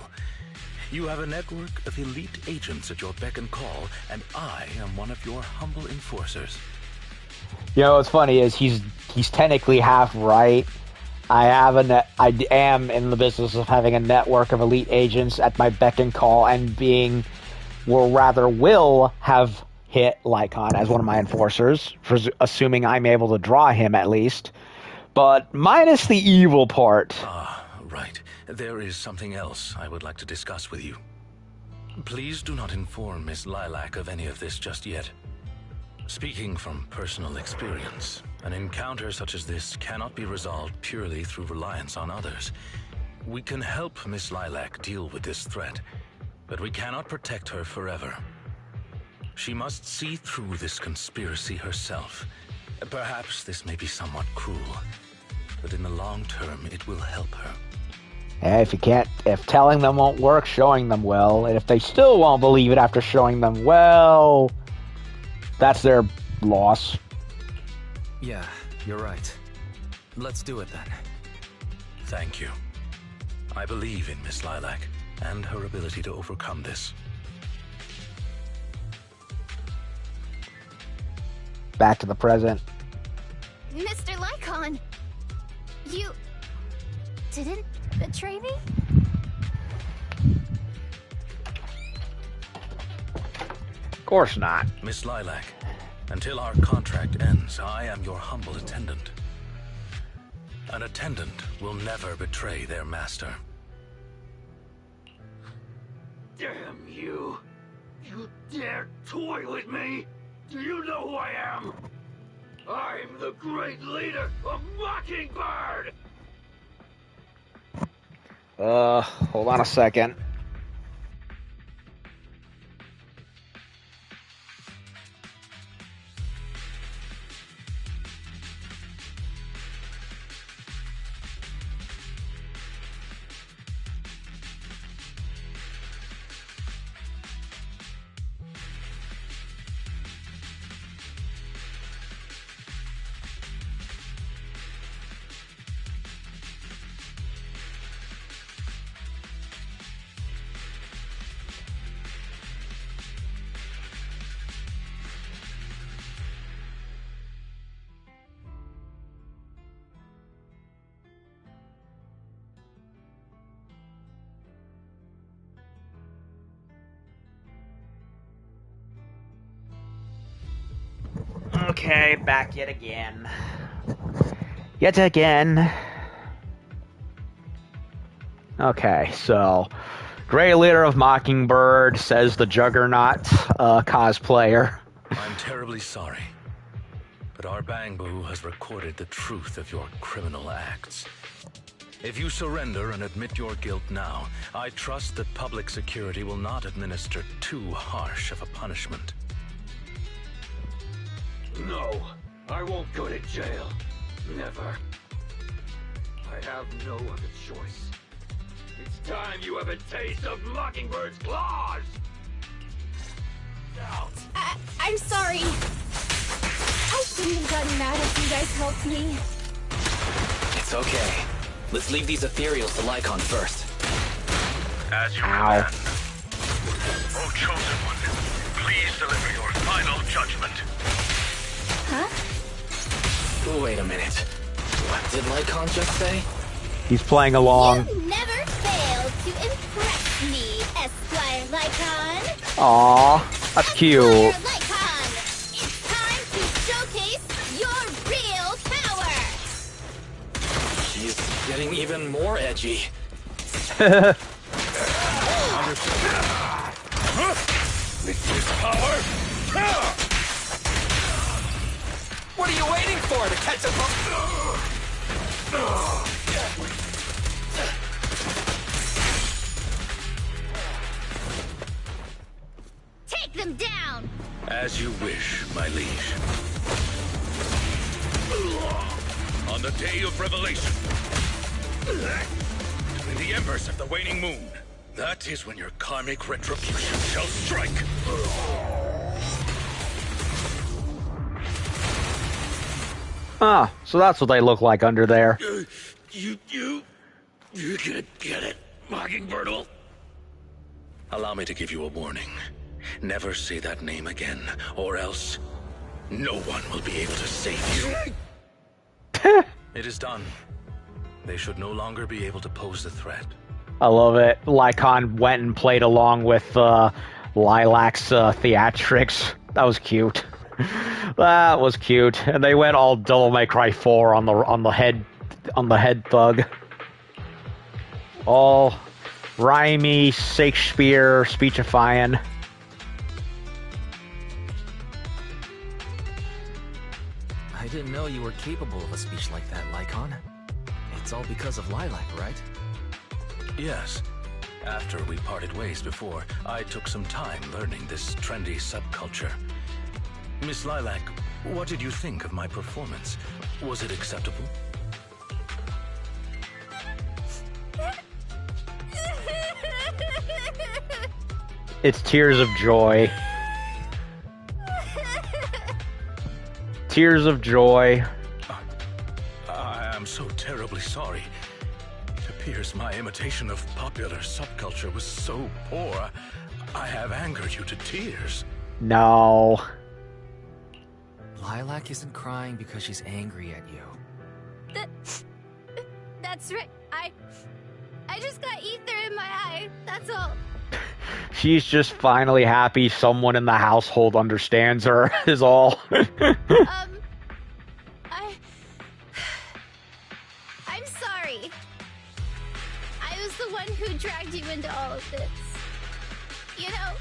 You have a network of elite agents at your beck and call, and I am one of your humble enforcers. You know what's funny is he's technically half right. I am in the business of having a network of elite agents at my beck and call and being will have hit Lycaon as one of my enforcers, assuming I'm able to draw him at least. But minus the evil part. Ah, right. There is something else I would like to discuss with you. Please do not inform Miss Lilac of any of this just yet. Speaking from personal experience, an encounter such as this cannot be resolved purely through reliance on others. We can help Miss Lilac deal with this threat, but we cannot protect her forever. She must see through this conspiracy herself. Perhaps this may be somewhat cruel, but in the long term, it will help her. Hey, if telling them won't work, showing them will. And if they still won't believe it after showing them, well, that's their loss. Yeah, you're right. Let's do it then. Thank you. I believe in Miss Lilac and her ability to overcome this. Back to the present. Mr. Lycaon, you didn't betray me? Of course not. Miss Lilac, until our contract ends, I am your humble attendant. An attendant will never betray their master. Damn you! You dare toy with me? Do you know who I am? I'm the great leader of Mockingbird! Hold on a second. Okay, back yet again. Yet again. Okay, so Great Leader of Mockingbird, says the Juggernaut cosplayer. I'm terribly sorry, but our Bangbu has recorded the truth of your criminal acts. If you surrender and admit your guilt now, I trust that public security will not administer too harsh of a punishment. No, I won't go to jail. Never. I have no other choice. It's time you have a taste of Mockingbird's claws! Out! I'm sorry. I shouldn't have gotten mad if you guys helped me. It's okay. Let's leave these ethereals to Lycaon first. As you Ow. command. O Chosen One, please deliver your final judgment. Huh? Wait a minute. What did Lycaon just say? He's playing along. You never failed to impress me, Esquire Lycaon. Aw, that's cute. Esquire Lycaon, it's time to showcase your real power. She's getting even more edgy. This power! What are you waiting for, to catch up? Take them down. As you wish, my liege. On the day of revelation, between the embers of the waning moon, that is when your karmic retribution shall strike. Ah, so that's what they look like under there. You could get it, Mockingbird will. Allow me to give you a warning. Never say that name again, or else no one will be able to save you. It is done. They should no longer be able to pose a threat. I love it. Lycaon went and played along with Lilac's theatrics. That was cute. That was cute. And they went all Devil May Cry 4 on the head thug. All rhymey, Shakespeare, speechifying. I didn't know you were capable of a speech like that, Lycaon. It's all because of Lilac, right? Yes. After we parted ways before, I took some time learning this trendy subculture. Miss Lilac, what did you think of my performance? Was it acceptable? It's tears of joy. Tears of joy. I am so terribly sorry. It appears my imitation of popular subculture was so poor, I have angered you to tears. No. Lilac isn't crying because she's angry at you. That's right. I just got ether in my eye. That's all. She's just finally happy someone in the household understands her, is all. I'm sorry. I was the one who dragged you into all of this. You know,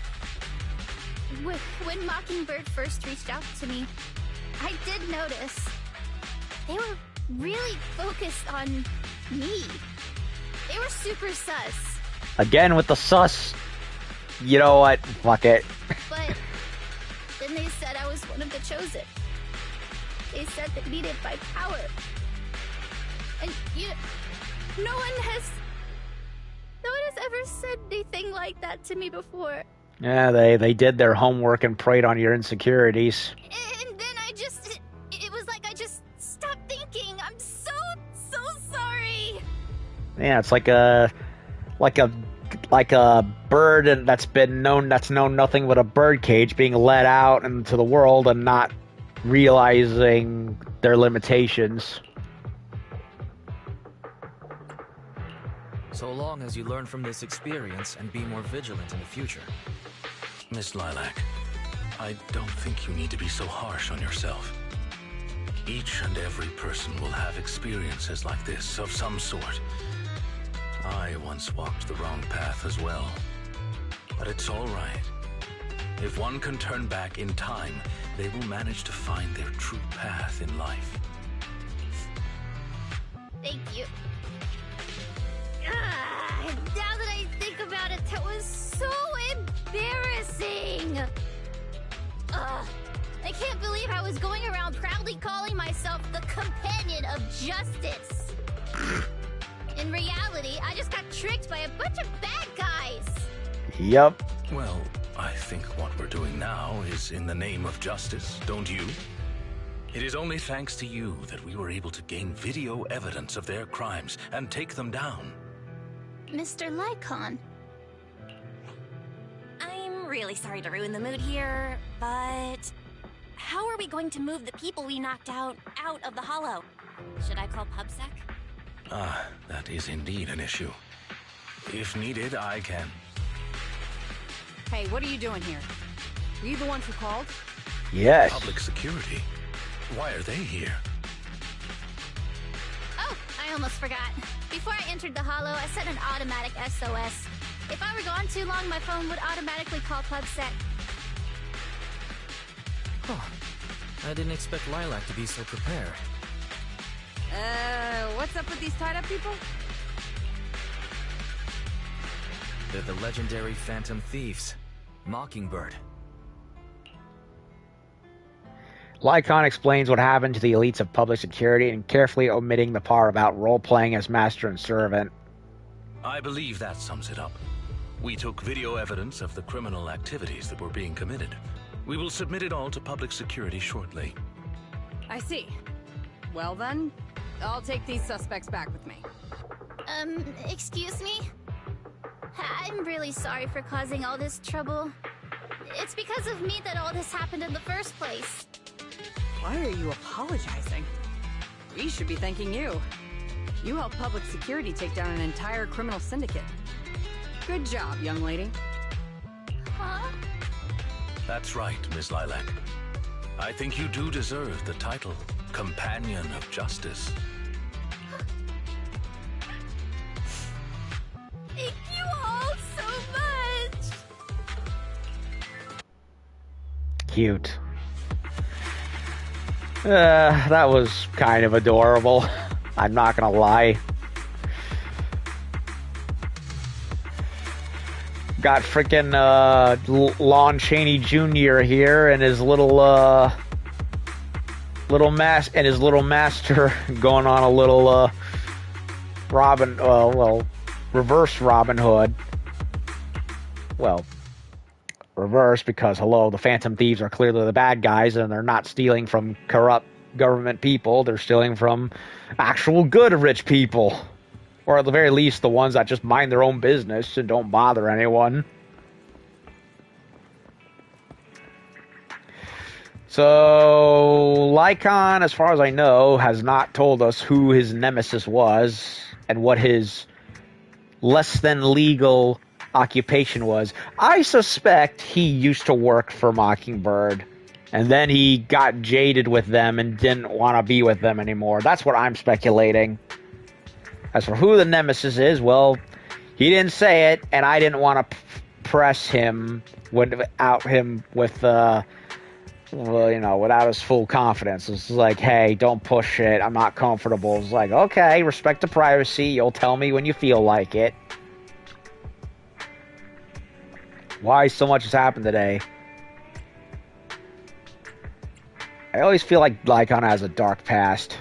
when Mockingbird first reached out to me, I did notice they were really focused on me. They were super sus. Again with the sus. You know what? Fuck it. But then they said I was one of the chosen. They said that needed my power. And no one has ever said anything like that to me before. Yeah, they did their homework and preyed on your insecurities. And then it was like I just stopped thinking. I'm so sorry. Yeah, it's like a bird that's known nothing but a bird cage being let out into the world and not realizing their limitations. So long as you learn from this experience and be more vigilant in the future. Miss Lilac, I don't think you need to be so harsh on yourself. Each and every person will have experiences like this of some sort. I once walked the wrong path as well. But it's all right. If one can turn back in time, they will manage to find their true path in life. Thank you. Now that I think about it, that was so embarrassing. I can't believe I was going around proudly calling myself the companion of justice. In reality, I just got tricked by a bunch of bad guys. Yep. Well, I think what we're doing now is in the name of justice, don't you? It is only thanks to you that we were able to gain video evidence of their crimes and take them down. Mr. Lycaon. I'm really sorry to ruin the mood here, but how are we going to move the people we knocked out of the hollow? Should I call PubSec? Ah, that is indeed an issue. If needed, I can. Hey, what are you doing here? Were you the ones who called? Yes. Public security. Why are they here? Oh, I almost forgot. Before I entered the hollow, I set an automatic SOS. If I were gone too long, my phone would automatically call PubSec. Huh. I didn't expect Lilac to be so prepared. What's up with these tied-up people? They're the legendary Phantom Thieves. Mockingbird. Lycaon explains what happened to the elites of public security and carefully omitting the part about role-playing as master and servant. I believe that sums it up. We took video evidence of the criminal activities that were being committed. We will submit it all to public security shortly. I see. Well then, I'll take these suspects back with me. Excuse me? I'm really sorry for causing all this trouble. It's because of me that all this happened in the first place. Why are you apologizing? We should be thanking you. You helped public security take down an entire criminal syndicate. Good job, young lady. Huh? That's right, Miss Lilac. I think you do deserve the title Companion of Justice. Thank you all so much! Cute. That was kind of adorable. I'm not gonna lie. Got freaking Lon Chaney Jr. here and his little master going on a little reverse Robin Hood. Well, reverse because hello, the Phantom Thieves are clearly the bad guys and they're not stealing from corrupt government people. They're stealing from actual good rich people. Or at the very least, the ones that just mind their own business and don't bother anyone. So, Lycaon, as far as I know, has not told us who his nemesis was and what his less than legal occupation was. I suspect he used to work for Mockingbird, and then he got jaded with them and didn't want to be with them anymore. That's what I'm speculating. As for who the nemesis is, well, he didn't say it, and I didn't want to press him without his full confidence. It's like, hey, don't push it. I'm not comfortable. It's like, okay, respect the privacy. You'll tell me when you feel like it. Why so much has happened today? I always feel like Lycaon has a dark past.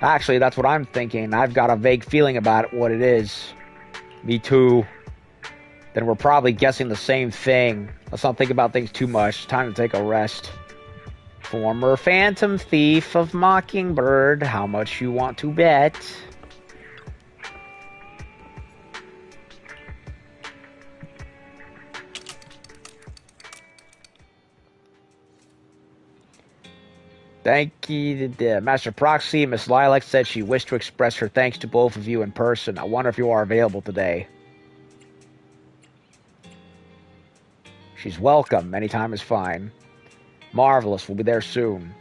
Actually, that's what I'm thinking. I've got a vague feeling about what it is. Me too. Then we're probably guessing the same thing. Let's not think about things too much. Time to take a rest. Former Phantom Thief of Mockingbird. How much you want to bet? Thank you, Master Proxy. Miss Lilac said she wished to express her thanks to both of you in person. I wonder if you are available today. She's welcome. Anytime is fine. Marvelous. We'll be there soon.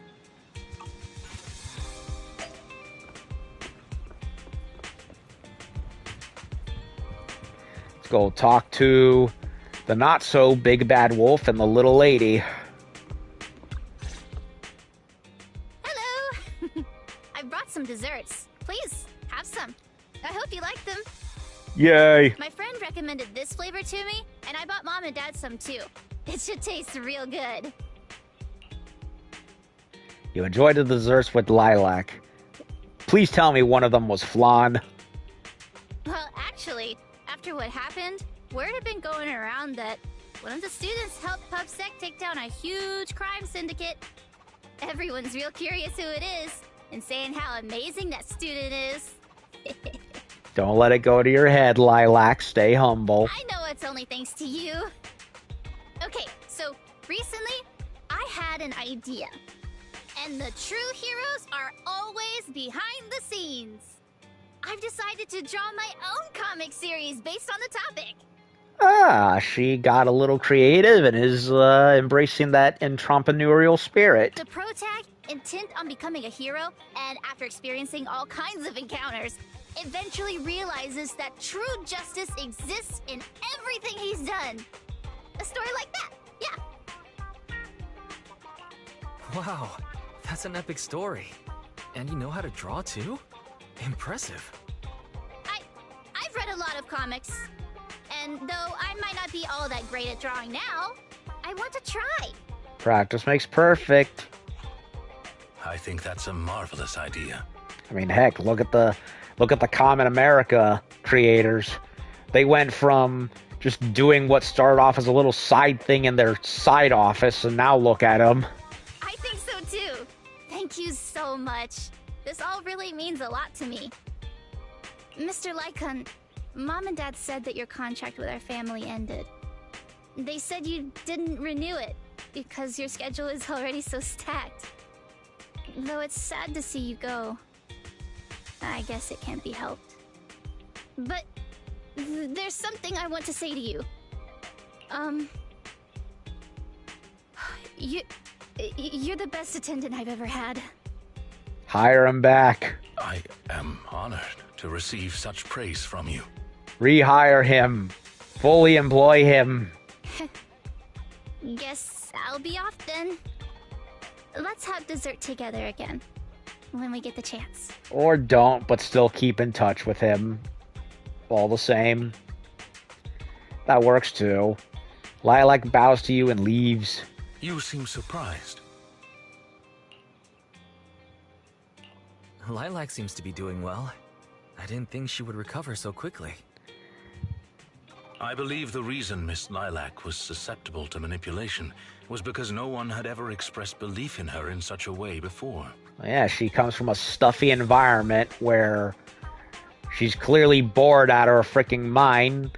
Let's go talk to the not-so-big bad wolf and the little lady. Some desserts. Please, have some. I hope you like them. Yay! My friend recommended this flavor to me, and I bought Mom and Dad some too. It should taste real good. You enjoyed the desserts with Lilac. Please tell me one of them was flan. Well, actually, after what happened, word had been going around that one of the students helped PubSec take down a huge crime syndicate. Everyone's real curious who it is. And saying how amazing that student is. Don't let it go to your head, Lilac. Stay humble. I know it's only thanks to you. Okay, so recently, I had an idea. And the true heroes are always behind the scenes. I've decided to draw my own comic series based on the topic. Ah, she got a little creative and is embracing that entrepreneurial spirit. The protag, intent on becoming a hero, and after experiencing all kinds of encounters, eventually realizes that true justice exists in everything he's done. A story like that, yeah. Wow, that's an epic story. And you know how to draw too? Impressive. I've read a lot of comics. And though I might not be all that great at drawing now, I want to try. Practice makes perfect. I think that's a marvelous idea. I mean, heck, look at the Common America creators. They went from just doing what started off as a little side thing in their side office, and now look at them. I think so too. Thank you so much. This all really means a lot to me. Mr. Lycaon, Mom and Dad said that your contract with our family ended. They said you didn't renew it because your schedule is already so stacked. Though it's sad to see you go. I guess it can't be helped. But there's something I want to say to you. You're the best attendant I've ever had. Hire him back. I am honored to receive such praise from you. Rehire him. Fully employ him. Guess I'll be off then. Let's have dessert together again. When we get the chance. Or don't, but still keep in touch with him. All the same. That works too. Lilac bows to you and leaves. You seem surprised. Lilac seems to be doing well. I didn't think she would recover so quickly. I believe the reason Miss Lilac was susceptible to manipulation was because no one had ever expressed belief in her in such a way before. Yeah, she comes from a stuffy environment where she's clearly bored out of her freaking mind.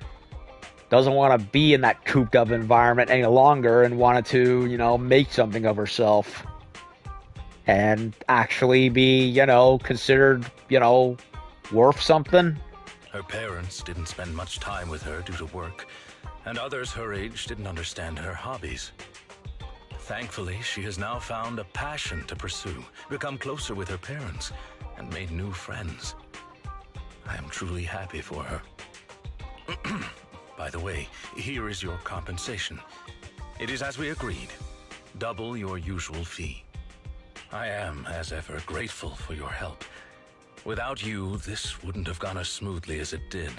Doesn't want to be in that cooped up environment any longer and wanted to, make something of herself. And actually be, considered, worth something. Her parents didn't spend much time with her due to work, and others her age didn't understand her hobbies. Thankfully, she has now found a passion to pursue, become closer with her parents, and made new friends. I am truly happy for her. By the way, here is your compensation. It is as we agreed. Double your usual fee. I am, as ever, grateful for your help. Without you, this wouldn't have gone as smoothly as it did.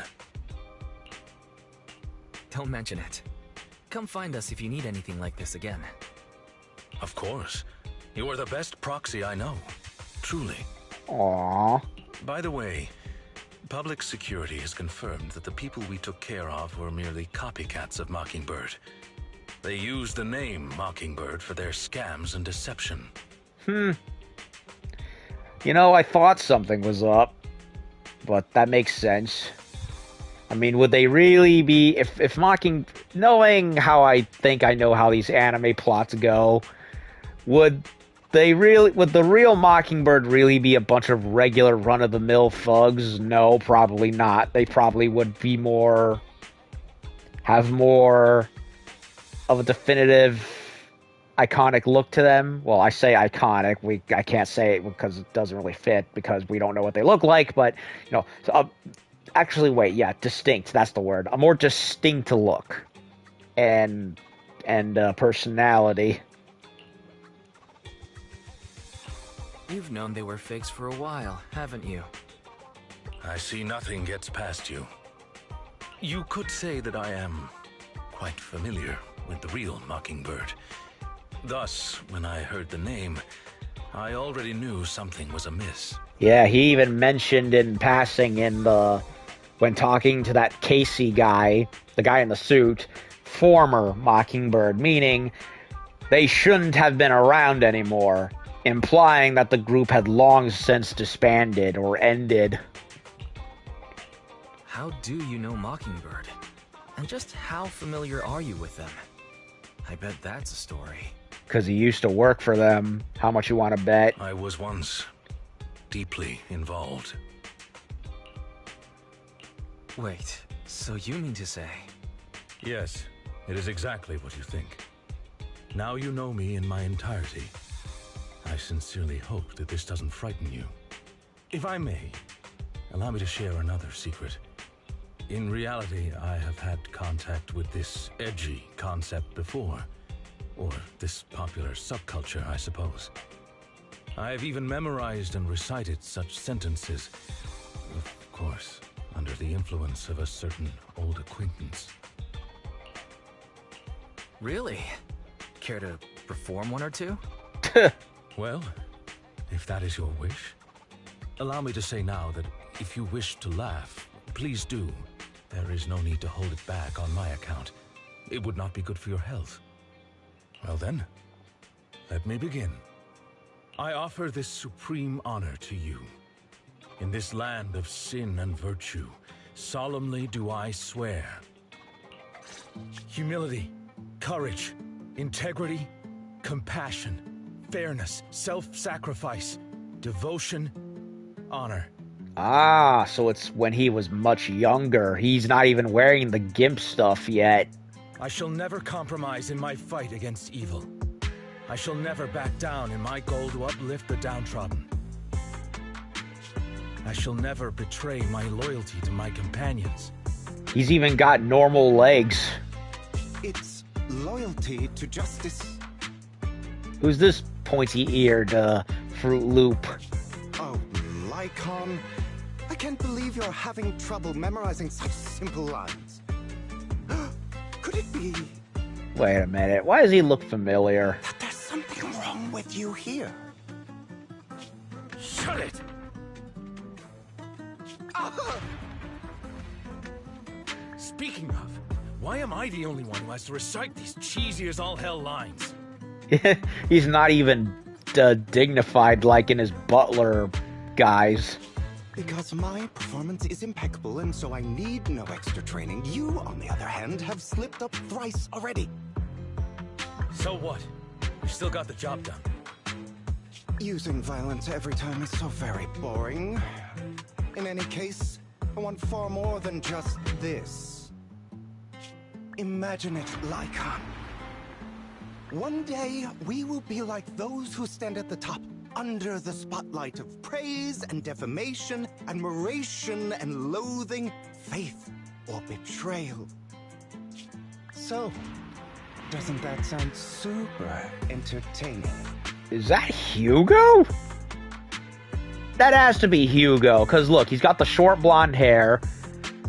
Don't mention it. Come find us if you need anything like this again. Of course. You are the best proxy I know. Truly. Aww. By the way, public security has confirmed that the people we took care of were merely copycats of Mockingbird. They used the name Mockingbird for their scams and deception. I thought something was up, but that makes sense. I mean, would they really be, if knowing how I think I know how these anime plots go, would the real Mockingbird really be a bunch of regular run-of-the-mill thugs? No, probably not. They probably would have more of a definitive, iconic look to them. Well, I say iconic. I can't say it because it doesn't really fit because we don't know what they look like. But actually, wait, yeah, distinct. That's the word. A more distinct look and personality. You've known they were fakes for a while, haven't you? I see nothing gets past you. You could say that I am quite familiar with the real Mockingbird. Thus, when I heard the name, I already knew something was amiss. Yeah, he even mentioned in passing when talking to that Casey guy, the guy in the suit, former Mockingbird, meaning they shouldn't have been around anymore, implying that the group had long since disbanded or ended. How do you know Mockingbird? And just how familiar are you with them? I bet that's a story. Because he used to work for them. How much you want to bet? I was once deeply involved. Wait, so you mean to say? Yes, it is exactly what you think. Now you know me in my entirety. I sincerely hope that this doesn't frighten you. If I may, allow me to share another secret. In reality, I have had contact with this edgy concept before. Or this popular subculture, I suppose. I have even memorized and recited such sentences. Of course, under the influence of a certain old acquaintance. Really? Care to perform one or two? Well, if that is your wish, allow me to say now that if you wish to laugh, please do. There is no need to hold it back on my account. It would not be good for your health. Well then, let me begin. I offer this supreme honor to you. In this land of sin and virtue, solemnly do I swear. Humility, courage, integrity, compassion, fairness, self-sacrifice, devotion, honor. Ah, so it's when he was much younger. He's not even wearing the GIMP stuff yet. I shall never compromise in my fight against evil. I shall never back down in my goal to uplift the downtrodden. I shall never betray my loyalty to my companions. He's even got normal legs. It's loyalty to justice. Who's this pointy-eared Fruit Loop? Oh, Lycaon. I can't believe you're having trouble memorizing such simple lines. Could it be... Wait a minute, why does he look familiar? that there's something wrong with you here? Shut it! Speaking of, why am I the only one who has to recite these cheesy as all hell lines? He's not even dignified like in his butler guys. Because my performance is impeccable and so I need no extra training. You, on the other hand, have slipped up thrice already. So what? You still got the job done. Using violence every time is so very boring. In any case, I want far more than just this. Imagine it, Lycaon. One day, we will be like those who stand at the top, under the spotlight of praise and defamation, admiration and loathing, faith or betrayal. So, doesn't that sound super entertaining? Is that Hugo? That has to be Hugo, because look, he's got the short blonde hair.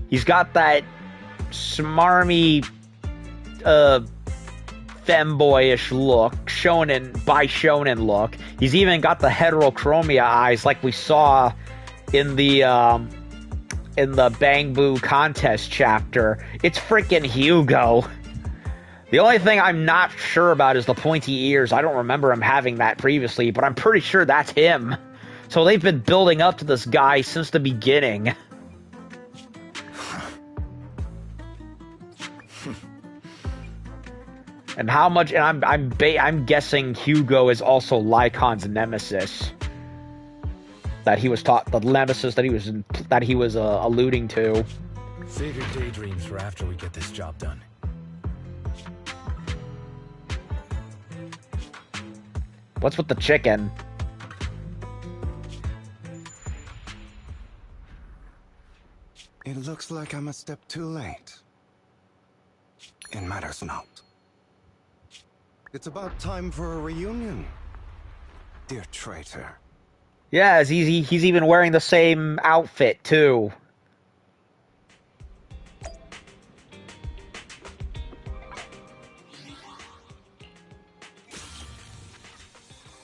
He's got that smarmy, femboyish look, shonen look. He's even got the heterochromia eyes like we saw in the Bang Boo contest chapter. It's freaking Hugo. The only thing I'm not sure about is the pointy ears. I don't remember him having that previously, but I'm pretty sure that's him. So they've been building up to this guy since the beginning. And how much? And I'm guessing Hugo is also Lycaon's nemesis. That he was taught, the nemesis that he was alluding to. Save your daydreams for after we get this job done. What's with the chicken? It looks like I'm a step too late. It matters not. It's about time for a reunion, dear traitor. Yeah, he's even wearing the same outfit, too.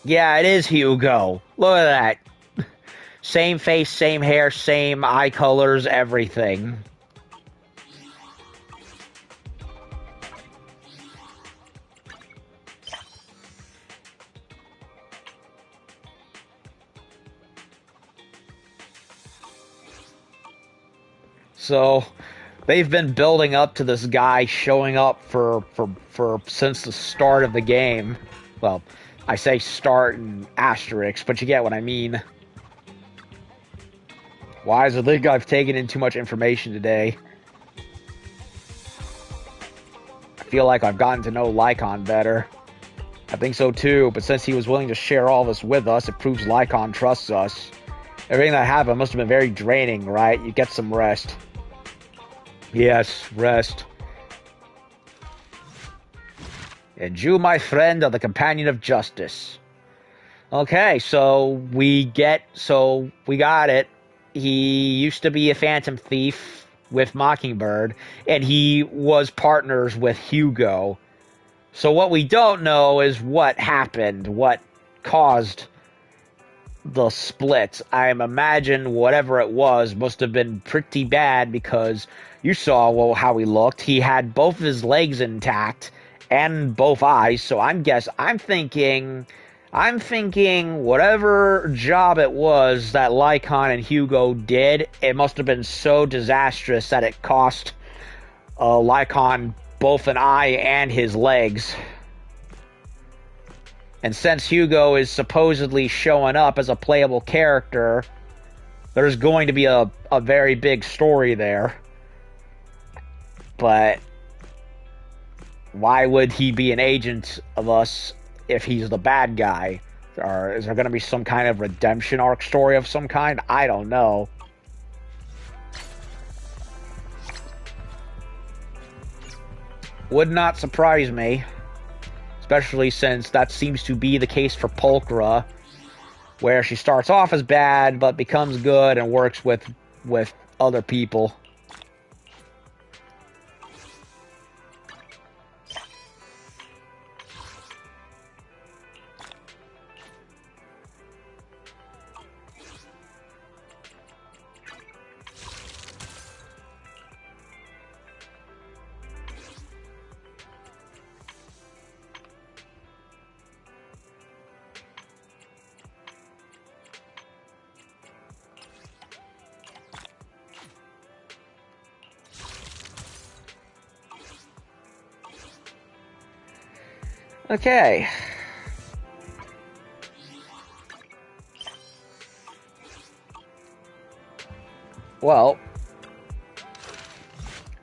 Yeah, it is Hugo. Look at that. Same face, same hair, same eye colors, everything. So, they've been building up to this guy showing up for since the start of the game. Well, I say start and asterisk, but you get what I mean. Why is it I think I've taken in too much information today? I feel like I've gotten to know Lycaon better. I think so too, but since he was willing to share all this with us, it proves Lycaon trusts us. Everything that happened must have been very draining, right? You get some rest. Yes, rest. And you, my friend, are the companion of justice. Okay, so we got it. He used to be a phantom thief with Mockingbird, and he was partners with Hugo. So what we don't know is what happened, what caused the split. I imagine whatever it was must have been pretty bad, because you saw how he looked. He had both of his legs intact and both eyes, so I'm thinking whatever job it was that Lycaon and Hugo did, it must have been so disastrous that it cost Lycaon both an eye and his legs. And since Hugo is supposedly showing up as a playable character, there's going to be a very big story there. But why would he be an agent of us if he's the bad guy. Or is there going to be some kind of redemption arc story of some kind? I don't know. Would not surprise me. Especially since that seems to be the case for Pulchra, where she starts off as bad, but becomes good and works with other people. Okay. Well,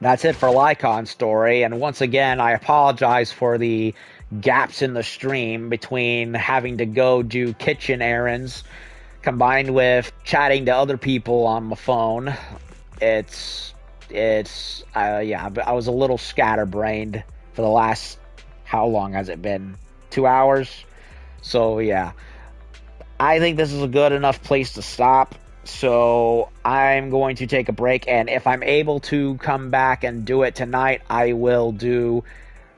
that's it for Lycaon's story, and once again, I apologize for the gaps in the stream between having to go do kitchen errands combined with chatting to other people on my phone. Yeah, I was a little scatterbrained for the last, how long has it been? 2 hours? So, yeah. I think this is a good enough place to stop. So, I'm going to take a break, and if I'm able to come back and do it tonight, I will do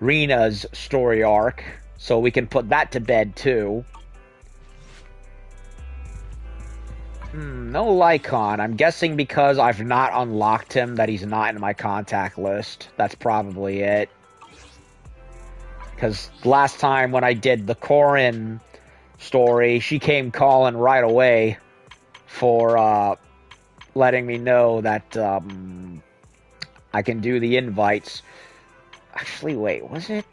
Rena's story arc. So we can put that to bed, too. No Lycaon. I'm guessing because I've not unlocked him that he's not in my contact list. That's probably it. Because last time when I did the Corin story, she came calling right away for letting me know that I can do the invites. Actually, wait, was it?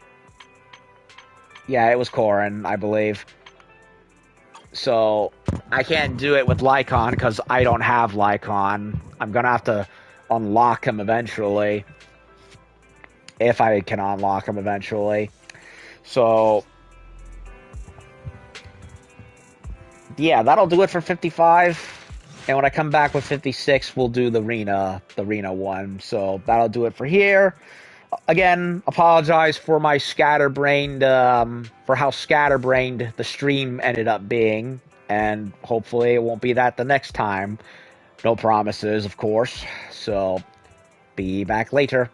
Yeah, it was Corin, I believe. So, I can't do it with Lycaon because I don't have Lycaon. I'm going to have to unlock him eventually. If I can unlock him eventually. So, yeah, that'll do it for 55. And when I come back with 56, we'll do the Rena one. So, that'll do it for here. Again, apologize for my scatterbrained, for how scatterbrained the stream ended up being. And hopefully it won't be that the next time. No promises, of course. So, be back later.